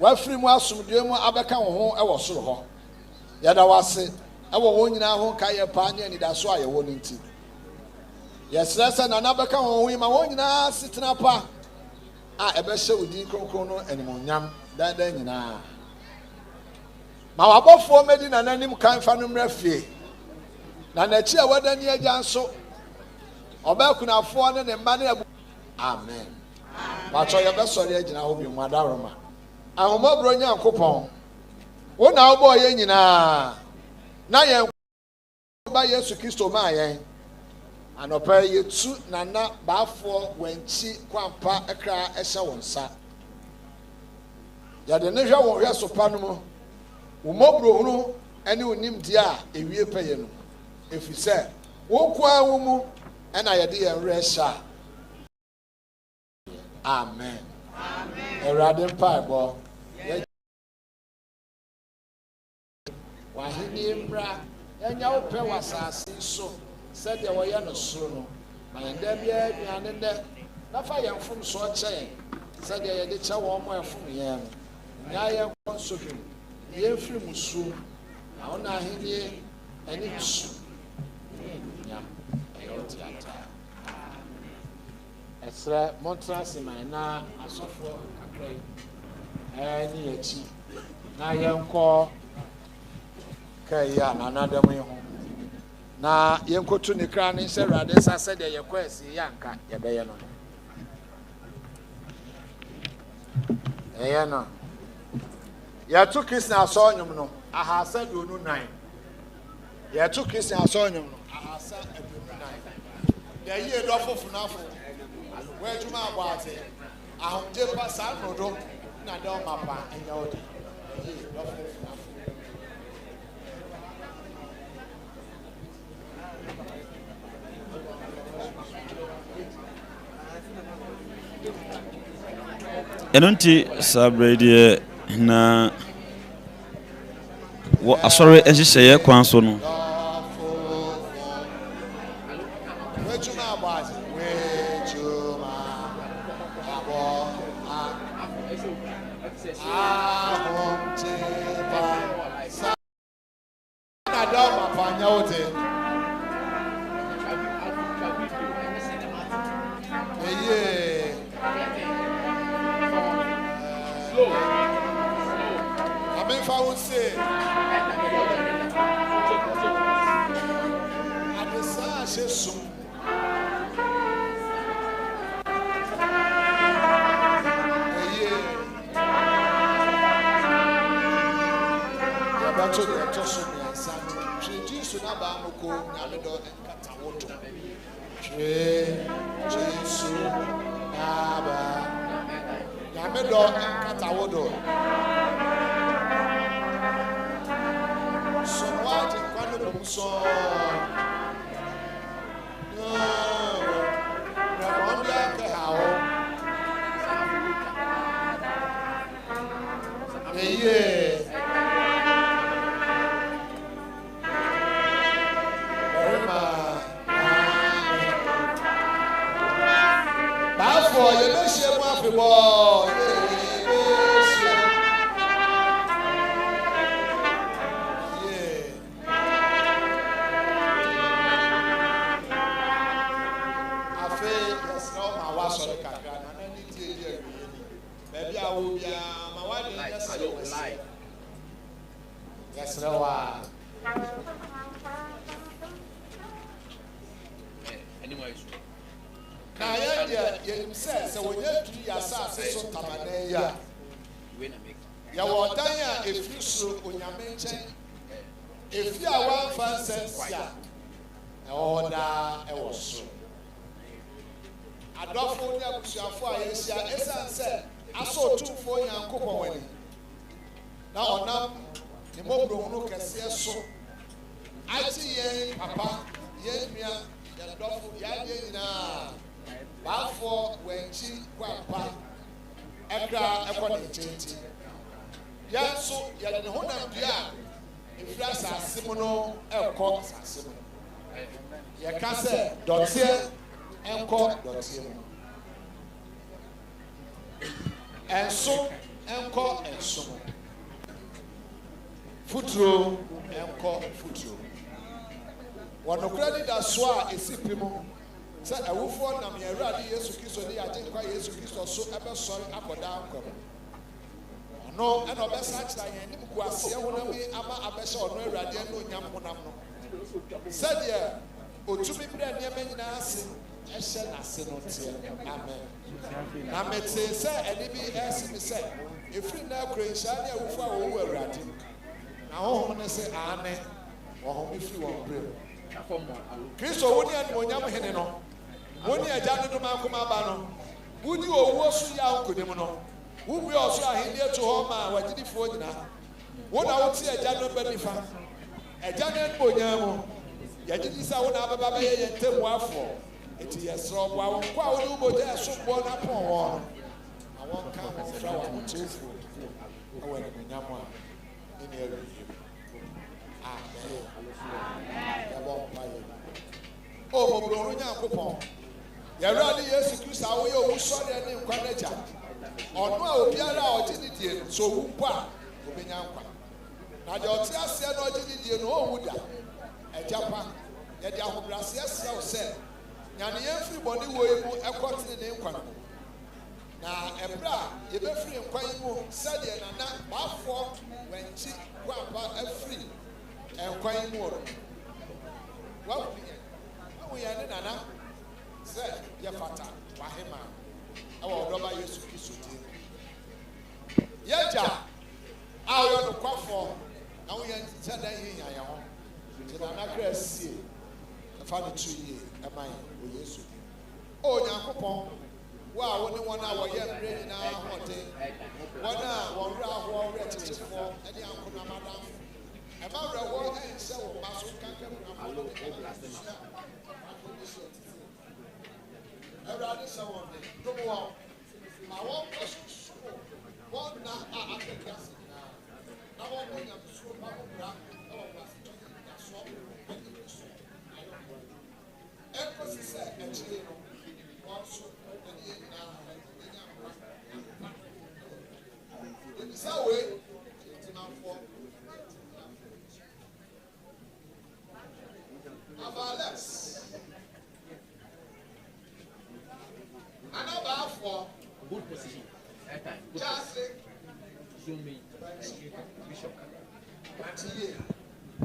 wafiri mu asomdue mu abɛka wo ho ɛwɔ soro hɔ yɛda wase ɛwɔ wɔn nyinaa ho ka yɛ paa ne anidaso a yɛwɔ no nti yɛsrɛ sɛ nana bɛka wɔn ho yi ma wɔn nyinaa setena pa a ɛbɛhyɛ wo din kronkron no animonyam dandan nyinaa ma wabɔfoɔ mɛdi nana nim kan fa no mmerɛ fie na n'akyi a wɔda ne agya nso ɔbɛkunafoɔ ne ne mma ne abu amen batɔ yɛbɛsɔre agyina hɔ bi mu adaroma ahomɔborɔ Nyankopɔn wo na wobɔɔ yɛn nyinaa na yɛn ba Yesu Kristo maa yɛn anɔpa yɛtu nana Baffour Wankyi KOAMPAH ɛkra ɛhyɛ wo nsa yɛde ne hwɛ wɔn hwɛ so pa no mu wo mmɔborɔ hunu ɛne wo nimdeɛ a ewie pɛyɛ no ɛfiri sɛ wo nkoa wo mu ɛna yɛde yɛn werɛ hyɛ amen Awurade mpaebɔ wahene mmra ɛnya wo pɛ wɔ asase so sɛdeɛ wɔyɛ no soro no ma yɛn da biara aduane nnɛ na fa yɛn mfomsoɔ kyɛ yɛn sɛdeɛ yɛde kyɛ wɔn mo ɛfom yɛn no nyaa yɛn kɔ nsɔhwɛ mu yɛmfiri mu suo na wo na ahennie ɛne nsu nyam ɛyɛ wo teataa ɛsrɛ montena ase ma na asɔfoɔ kakra yi ɛne yɛkyi na yɛnkɔ kayi a nanadam yi ho na yɛnkɔtu ne kra ne nhyɛ Awurade nsa sɛdeɛ yɛkɔ asi yɛ anka yɛbɛyɛ no ɛyɛ no yɛto Kristo asɔɔnwom no ahasa aduonu nan yɛto Kristo asɔɔnwom no ahasa aduonu nan yɛyie dɔfo funafo wɔadwuma abɔ ate ahomgye pa saa nnodo na dɛ ɔma pa ɛnyɛ wo de yɛyie dɔfo funafo ɛno nti saa berɛ deɛ na wɔ asɔre nhyehyɛeɛ kwan so no boys. Which you if I would say, at the Sasha soon. That's what they're tossing me and saying. She used to have a moko, Namido, and Katawoto. Jesu, Naba, Namido, and Katawoto. So what in Quantum song? No, Ramondia Kahao. Yeah. Baffouр, you know, she wants to walk. Yes, no. Now, you said, so when you do your sass, so Tamanaya, you are dying if you so on your mention. If you are one fan sense, order I was so. I don't for you, for yes, said, I saw 2 for your uncle. Now, the mobile can see us so. I see, Papa, yes, me, the dog, Yadina. BAFFOUR WANKYI KOAMPAH Ekra Ekoni Chinti. Ya so ya de honam dia efra asasimono ekọ asasimo. Ya ka se dotie enko dotie mo. Enso enko enso mo. Futuro enko futuro. Wono credit aswa esipimo. Say I will for nam Yerade Yesu Kristo ni agye kwa Yesu Kristo so ebe sori akoda akom. No e no be sa kira yen nim ku ase honam ama abehye ono Yerade no nyam honam no. Said ye otumi bre ne nyina ase ehye na ase no tie. Amen. Na mete say eni bi ese mi say efri na akranhia ne awufo a wo Yerade. Na ho ne say amen. Wo ho mi fri wo bre. Kristo woni an monyam hene no. Woni aja no ma kuma ba no. Wudi owo su ya nkonim no. Wubi osu ahinde to ho ma wagidifo nyina. Wona woti aja no ba nifa. Aja no monyam. Yagidi sa wona baba ba ye yentemu afo. Eti yesro bo awon kwa woni uboja asombo na pon wo. Awon ka mo fra wa mutufu. Awo ni monyam a. Ni eri. Oh, Mobro Nyankopon. Yerade Yesu Kristo awoye owusore ne nkwaneja. Ono a obiara a oginidie so wumpo a obenya nkwa. Na de oti ase na oginidie no owuda. Ejapa ye de ahobrase ase o se. Nyane yemfiri boni woyi mu ekotene ne nkwa no. Na ebra ye befiri nkwa yi mu sade na BAFFOUR WANKYI KOAMPAH afiri nkwa yi mu oro. Wa we are nana say ya fata wahema awo doba Yesu Kristo ti yaja awo no kwafo na wo yan tada yin ya ho ti na krasi fa no tu ye eman o Yesu o Nyankopon wa wo ne wona wo ye mre na hote wona wo ra ho re tetefo ene anko na madam e ma re wo en se wo maso kankan na mo Everybody say one day. Come on. I want to show one now. I can guess it now. I want to show my own. I want to show my own. Good position. Airtime. Good position. Zoom me. Bishop.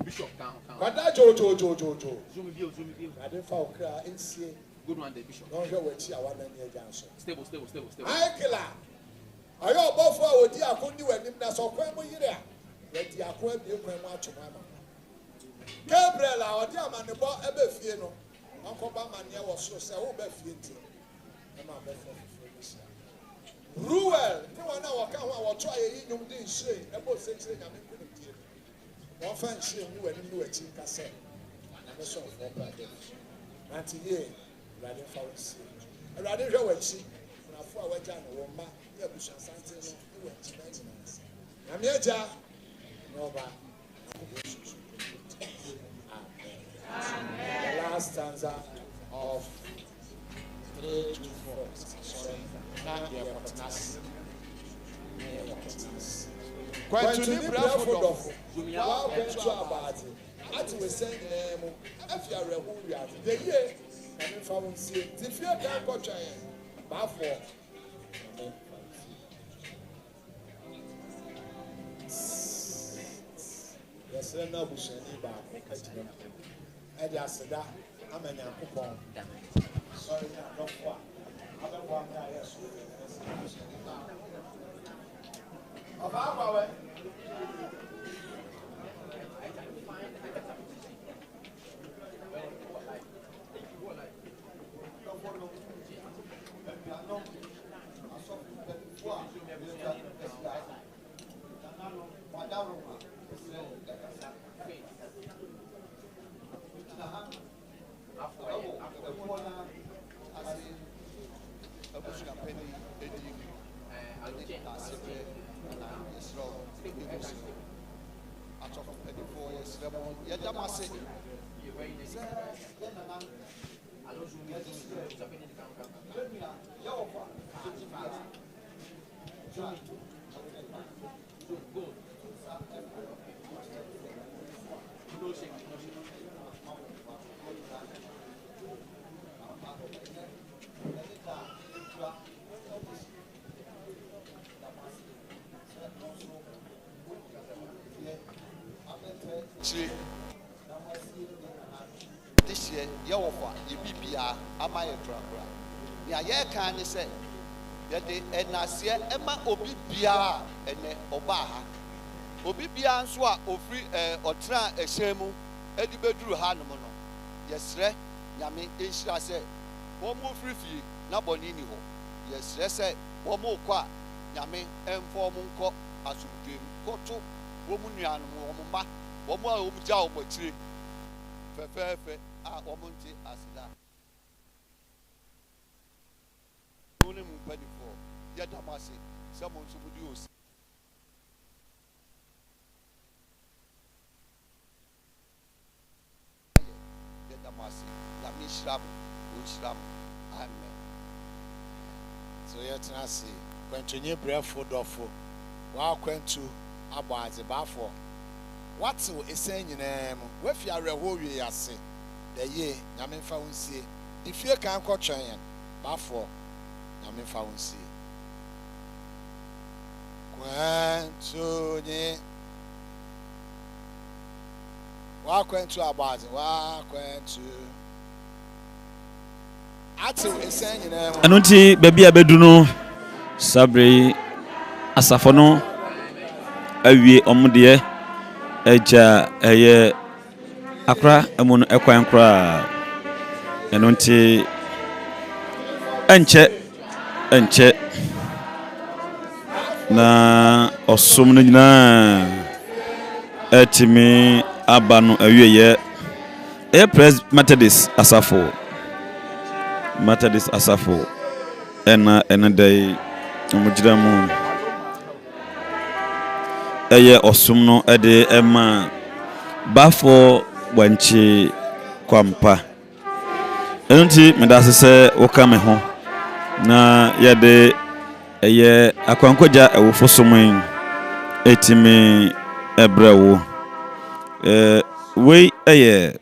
Bishop down. Kwada Jojo. Zoom me. I didn't fall cry in see. Good one, the bishop. Don't show what you want near Johnson. Stable. I killer. I know both for the Akundi when him that's all crime here. Let the Aquam be a crime to my mama. Gabriel, our dear man, the boy ever fear no. Uncle Bamania was so so befiant. Ruel, no one now can what try a young day say about 6 years. One fan saying you and you a chief cassette. I'm a song for brother. 90 years, rather found. I rather go and see. When I fall away, John, or Ma, you have something. You went to 99. I'm here, Jah. No, but the last stanza of 3 to 4. Sorry. Quantity Bradford. Wow, Quentu about it. As we say, if you are a woman, the year, and if I will see it, if you can't go try it, BAFFOUR. Yes, I know Bush and Iba. Eddie Asada, I'm a young coupon. Sorry, not far. I don't want that. Yes, of our way. This year, Yawafa, Yibia, Amaya Trabra. Ya can say, Yade, and Nasia, Emma Obibia, and Obaha. Obibia and Swa, Ofri, or Tra, a Shemu, Eddie Bedru Hanamono. Yes, Re, Yami, Isha said, one more free fee, Nabonini. Yes, Re said, one more qua, Yami, and 4 monko, as you do, Koto, Womunian, Womma. One more job with tree. Fefe, Omonti as that. Only penny for Yadamasi, someone who would use. Yadamasi, Lamishram, Ushram, Amen. So yet, Nasi, continue Bradford of Wow, Quentu, about the BAFFOUR. What's a saying in name? If you are a whole year, say, the year, Yamin found see. If you can't go try BAFFOUR, Yamin found see. Quentu, walk into about it, walk into. Atu a saying in name. Anunti, baby, abeduno, Sabri, Asafono, Awie, Omudie. Eja eye akra amun ekwan kra enonti enche na osum no nyina etimi abano awieye pres Methodist asafo ena dai omujiramu eye osum no ede ema BAFFOUR Wankyii Koampa Enti me da se woka me ho na yɛde ɛyɛ akwankogya ɛwofo somen etimi ɛbrɛ wo wei ɛyɛ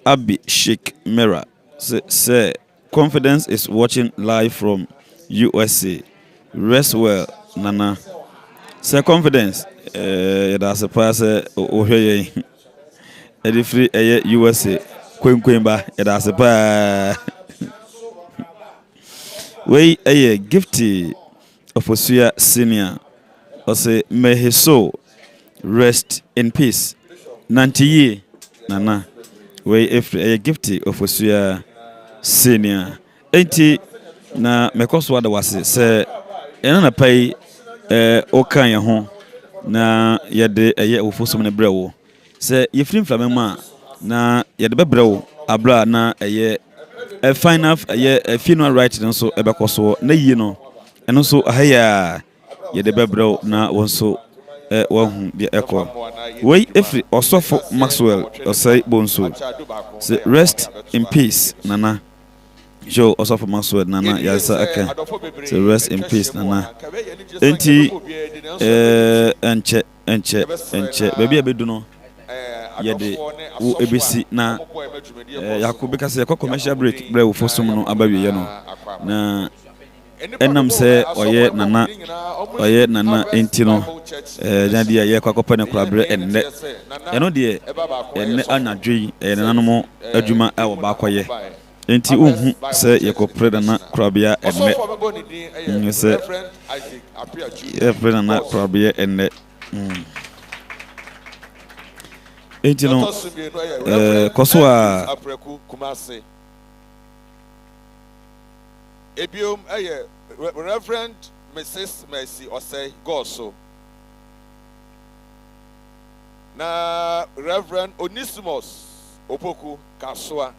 Abi Sheikh Mera say confidence is watching live from USA. Rest well, Nana. Say confidence. That's a pass. Oh, hey, Eddie free USA. Queen ba. That's a pa. We gifty of Osuya Senior. Or say may his soul rest in peace. Nanti Nana. We gifty of Osuya Senior. Enti na mekoso ada wase se ena na pai okan ye ho na yede ofosom ne brewo se yefrim flamema na yede bebrewo abra na final funeral right nso ebekoso na yi no eno so ahaya yede bebrewo na wonso wahu de eko we efri osofo Maxwell osai bonso se rest in peace nana. Joe also for Maxwell Nana Yasa okay. So rest in peace Nana. Enti enche baby abedu no yede wo ebesi na Yakob ka say commercial break bre wo fosum no abawie ye no na enam se oye nana enti no jandi ye kwakopa ne krabre enne eno de enne anadwi nananom adwuma e wo ba koye enti uhu se yekopre na krabia enne se na krabia enne enti no koso a ebiom Reverend Mrs. Mercy Osei Goso na Reverend Onesimus Opoku Kasua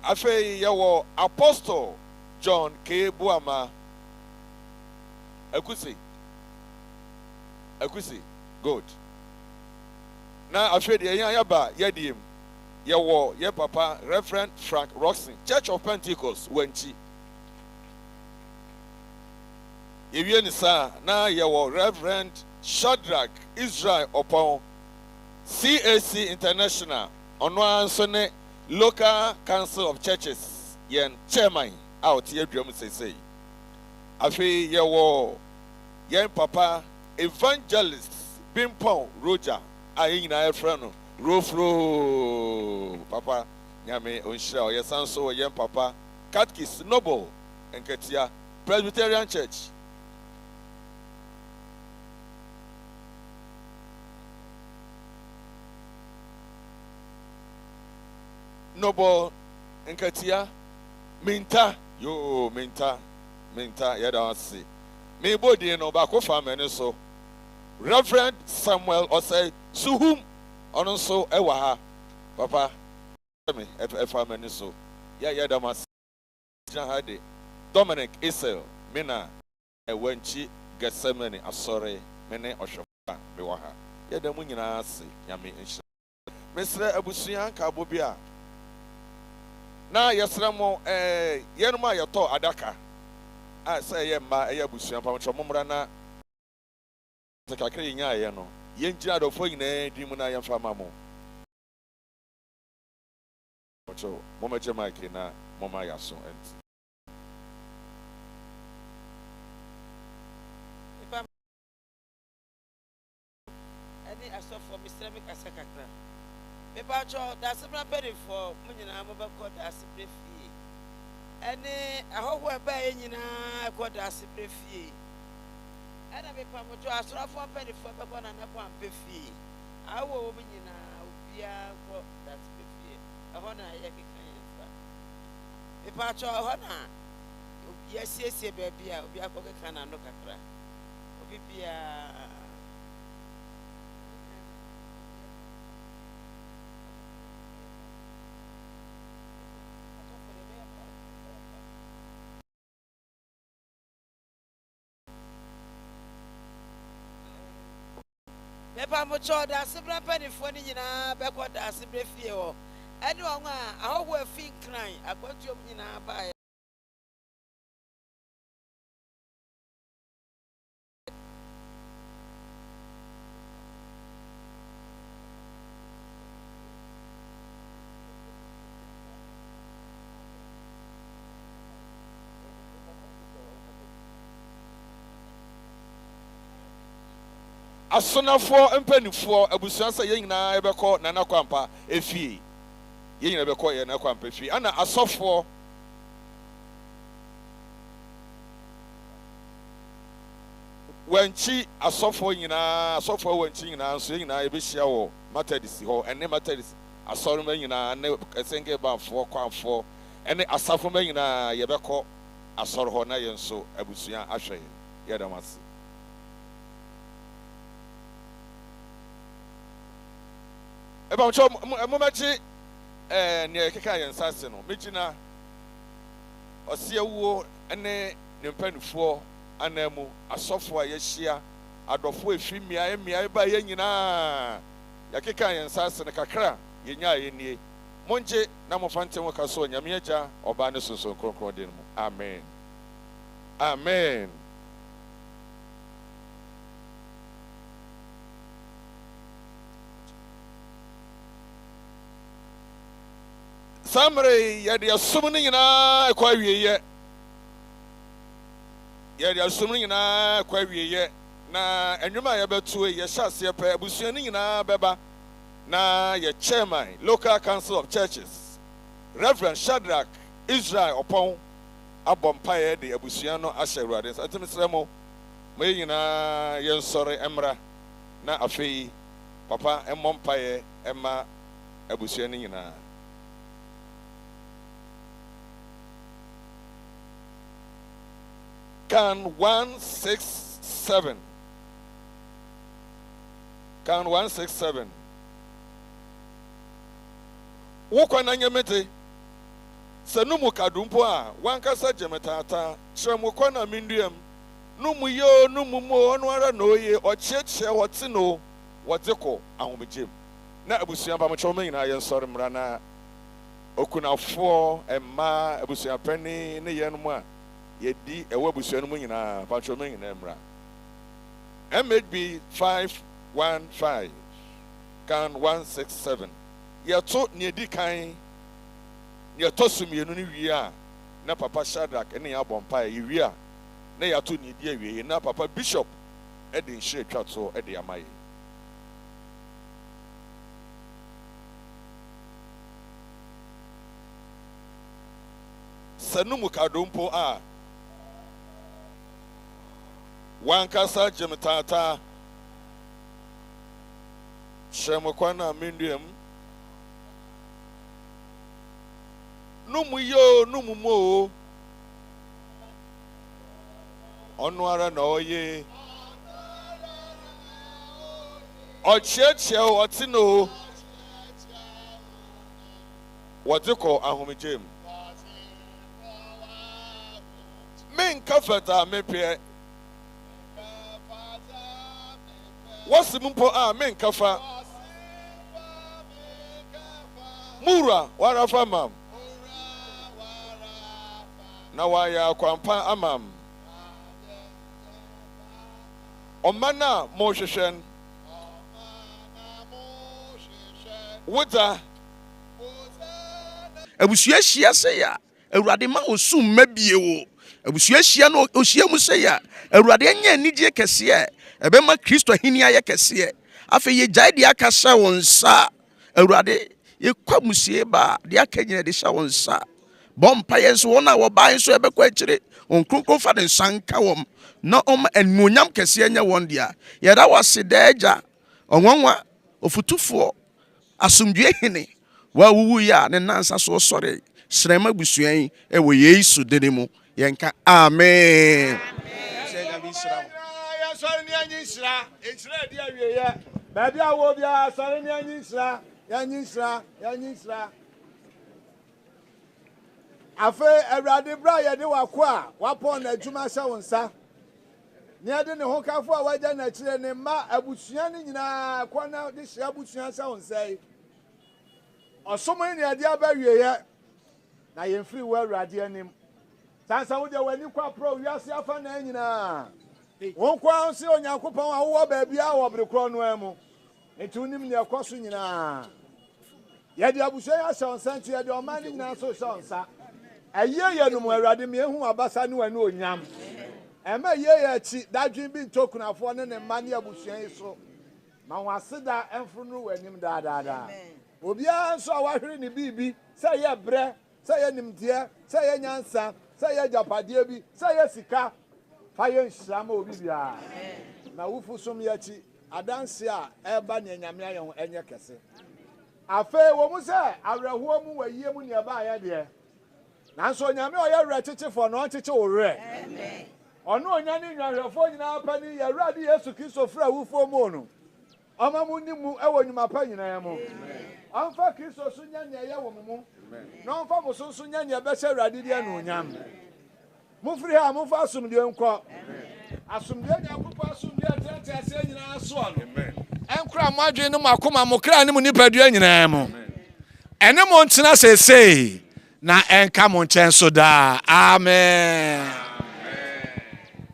afei yawo Apostle John K. Buama Akusi good na afei de yan yaba yadim yawo ye papa Reverend Frank Roxon Church of Pentecost Wenchi ewie ni sa na yawo Reverend Shadrach Israel Opon CAC International ono anso ne Local Council of Churches yen chairman out here drum say afi yawo yen papa Evangelist Bimpon Roger ayi na efrano Rofro papa nyame onhira o yesanso o yen papa Catkis Noble Enketia Presbyterian Church Noble Enketia Minta yada wasi me body no ba ko famene so Reverend Samuel Osei Suhum ono so ewa ha papa me famene so yada mas jahade Dominic Isel mina Wenchi Gesemene asore mene oshofa be wa ha yada mu nyina ase nyame nhira mesre abusuan ka bobia na yesra mo yenuma yeto adaka a say ye ma busuan pa mo mmra na takakre nya ye no ye ngira do fo nyina di mu na ye fa ma mo mo ma je mic na mo ma ya so ent ani aso for Mr. Mikasakakra Papa Cho, that's a penny for Munina Mobako, that's a prefie. Any I hope we're buying in a quad as a prefie. And I be Pamocho, I saw 1 penny for Papa and a 1 prefie. I will win in a Pia, that's prefie. A honor, Yaki can. Papa Cho, honor. Yes, baby, I'll be a pocket can and look at her. Pipia. Mepa mo cho da sebra panifo ni nyina be ko da sebre fie ho. Ene won a ahoho afin kran akwatuom nyina ba. Asonafo mpanifo abusua sɛ yɛn nyinaa yɛbɛkɔ nana kwampa efie yɛn nyinaa bɛkɔ yɛn nana kwampa efie ana asɔfo wankyi asɔfo wankyi nyinaa nso yɛn nyinaa yɛbɛhyia wɔ matadisi hɔ ɛne matadisi asɔroma nyinaa ne ɛsɛnke banfoɔ kwanfoɔ ɛne asafoma nyinaa yɛbɛkɔ asɔre hɔ na yɛn nso abusua ahwɛ yɛn yɛdam ase. Eba mcho momachi ne keka yen sase no megina osia wuo ene ne mpanifo anamu asofo a yehia adofo efimia emia ba ye nyina ya keka yen sase ne kakra yenya yenie monje na mofante mo kaso nyame agya oba ne sonson kronkron den mu amen amen. Samre yɛde asum no nyinaa ɛkɔ awieyɛ na anwuma a yɛbɛto yɛhyɛ aseɛ pɛ abusua no nyinaa bɛba na yɛ chairman local council of churches Reverend Shadrach Israel Opon abɔ mpaeɛ de abusua no ahyɛ Awurade nsa nti mesrɛ mo yɛn nyinaa yɛnsɔre mmra na afei papa mmɔ mpaeɛ ɛma abusua no nyinaa. Can 167. Can 167. Wokwa na nyemete. Sanumu kadumpo a wankasa jemetata. Chemukwa na minduem. Numu yo numu mo onwara no ye ocheche wotino woteko ahomejem. Na abusua ba mchome nyina yensori mra na okunafo emma abusua pani ne yenmu a yedi ewa busua no nyina patro me nyina mra MHB 515 can 167 yeto ne edi kan yeto sumienu ni wie a na papa Shadrach ene ya bompa e wie a na yeto ne edi awie na papa Bishop edi nhire twato edi amaye sanumu kadompo a wankasa jemetata shemukwana minduem numu yo numu mo onwara na oye ocheche otino wotiko ahomejem men kafata mepe wasimpo a men kafa mura warafa mam na waya kwampa amam omana mohwehwen wuta abusua hia se ya awurade ma osum mabie wo abusua hia no ohia mu se ya awurade anya anigye kese ebema Kristo ahini aye kese afa ye gyae de aka sha wonsa awurade ye kwamusie ba de aka nyina de sha wonsa bompa yenso wona wo ban so ebekwa akire onkronkron fa de sanka wom na enmuonyam kese anya won dia ye da wase daagya onwanwa ofutufo asumdwe hene wa wuwu ya ne nansa so sore srema busuan e wo Yesu dene mu yenka amen. Sorry, Yanisra, it's ready. Maybe I will be a sorry, Yanisra. Afe Erade Bra ya de wakwa wapon na juma sha wonsa Near the Hoka for a wager natural and ma abusian in a corner this abusian sound say. Or so many idea barrier. Now you're free well radianim. Sansa would you when you quite pro, you are self and one crown see on your coupon, our baby, our crown wemo. And to him near crossing in a. Yet the Abushaya sound sent you your man in our social sir. A year no more radimir who are Bassanu and no yam. And my year that dream being token of one and money Abushaya so. Mawasida and Funu and him da. Obia so I hear in the BB, say ya bre, say ya nimdia, say ya nyansa, say ya japadiebi, say ya sika, fire shamo bibia. Na wufu sum yachi, adansi a eba nyanyamia yon enye kese. Afe wo mu se awerho mu waye mu ne ba ya de. Nanso nyame o ya retete for no tete o re. Amen. Ono onya ni nwahwefo nyina pani ya Awurade Yesu Kristo fra wufo mu no. Ama mu ni mu ewo nyuma pa nyina mu. Anfa Kristo sunya ne ye wo mu. No anfa mo so sunya ne be se Awurade dia no nyam. Mu firi ha mu fa asumde nko. Asumde nya kupa asumde tete ase nyina so no. Amen. Enkura madwe no makoma mo kra ne mu nipadua nyina mu. Ene mo ntena sesei na enka mo nchen so da. Amen.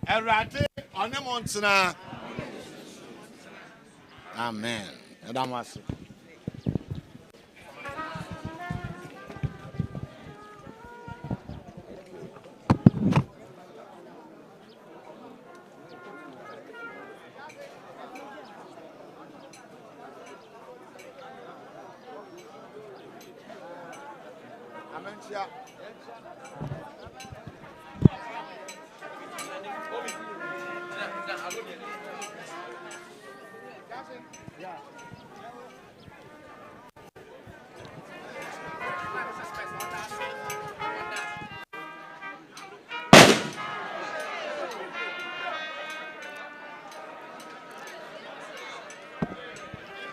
Awurade one mo ntena. Amen. Edamase.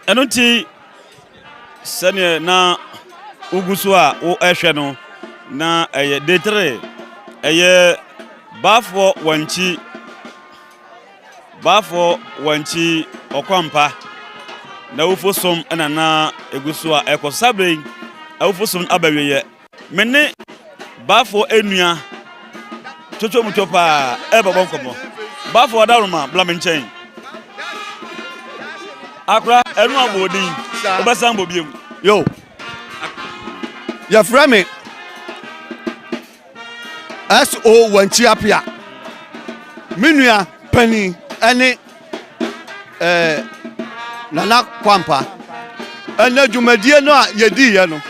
Enunti sene na ugusu a wo ehwe no na eye detre eye BAFFOUR WANKYI Koampah na ufosom na egusu a ekosabre ufosom abaweye menne BAFFOUR enua toto mutopa babo nkomo BAFFOUR adaruma blamenchen akra enu abodin obesan bobiem yo ya frame SO Wanchi apia minua pani ene Nana Koampah ene dwumadie no a yedi ye no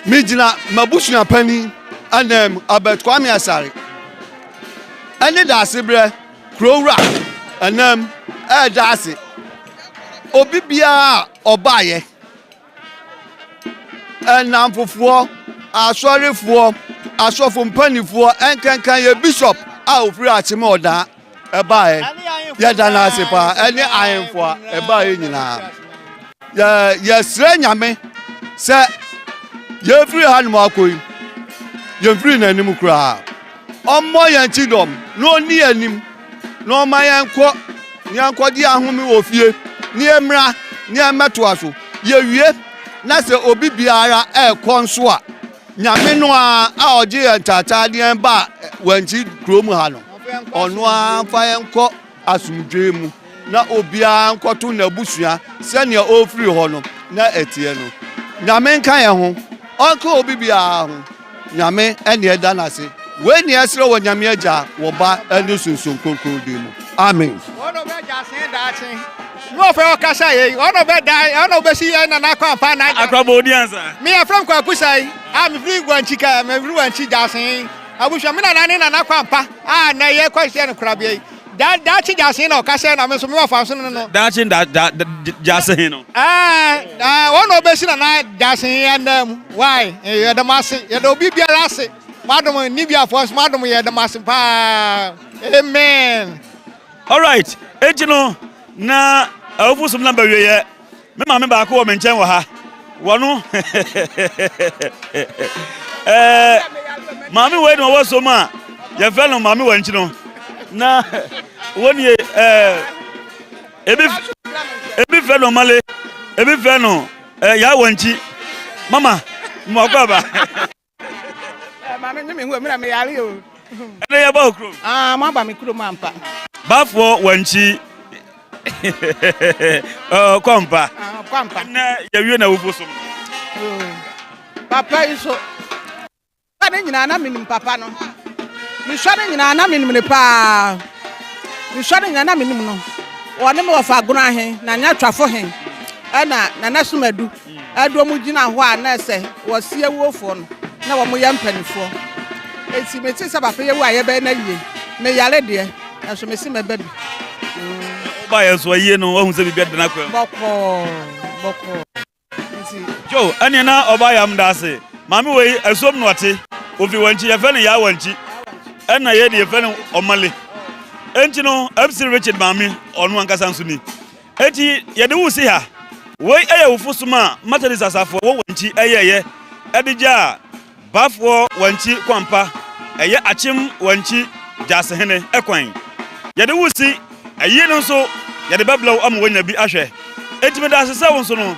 mijina mabusua pani anem abetkwame asare ene dasebre krowra anem dase obi bia obaye enamfofo asorefo asofo mpanifo enkankan ye bishop a ofri achime oda ebaye ye dana asepa ene ayenfo ebaye nyina ye sre nyame se ye free hanum akoyi ye free nanim kura ommo yan chidom no ni anim no mayanko nyanko di ahome wo fie ni emra ni emeto aso ye wie na se obi biara konso a nyame no a oje entata de ba Wanchi krom ha no ono a fa enko asumdwe mu na obia nkoto na busua se ne ofri ho no na etie no nyame nka ye ho onko obi biara ho nyame ene eda na se we ni esre wo nyame agya wo ba ene sunsun konkon de mu amen ono be jasen daachen no fe okasa ye ono be dai ono be si Nana Koampah na akrabodi answer me from Kwakusai am free Wanchi ka me free Wanchi jasen abusha me Nana Koampah na ye question krabie dachi jasen na okasa na me so me wafa so no dachi jasen no ono be si na jasen andam why ye da mase ye da obi biara ase madam ni bia force madam ye da mase pa amen. All right ejino na awufusum na baweye me ma me ba ko me nchen wo ha wono mami we no wo so ma ye fe no mami Wanchi no na woni ebi fẹ́ no male ebi fẹ́ no ya wanchi mama mo kwa ba mama nyime hu mi na me yare o ene ya ba okro ma ba me kuro mampa BAFFOUR WANKYI Koampa Koampa na ya wie na wofo so papa iso ba nyina na minim papa no mi hware nyina na minim ne pa mi hware nyina na minim no wone me wofa agono ahen na nya twafo hen ana na nasumadu adu mu gina ho a na se wo sie wofo no na wo mo ya mpanifo enti me ti se papa ye wo aye be na yie me yare de na so me si me baby ba ye so yie no wo hu se bibia de na kwa boko enti jo ane na oba ya mdase mami we asom no ate ofi wanchi ye fe ne ya wanchi ena ye de ye fe ne omale enti no MC Richard mami onu ankasa nso ni enti ye de wo si ha we eye wo fusuma materi sasafo wo wanchi eye edija BAFFOUR WANKYI KOAMPAH eye AKyem Wenchi GYAASEHENE ekwan ye de wo si eye no nso ye de bablaw am wanya bi ahwe enti me da asesa wo nso no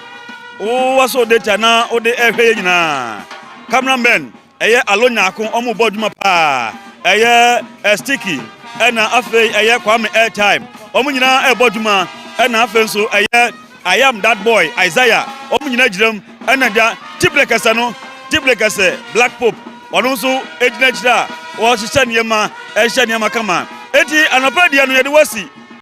wo waso data na wo de ehwe nyina cameraman eye alonya akon omo boduma pa eye sticky ena afi eye kwame airtime omo nyina boduma ena afi nso eye I am that boy Isaiah omo nyina giram ena dia tiplekasa no tiplekasa Black Pope ono nso ejina gira wo hyehyɛ niema kama enti anopa dia no ye de wasi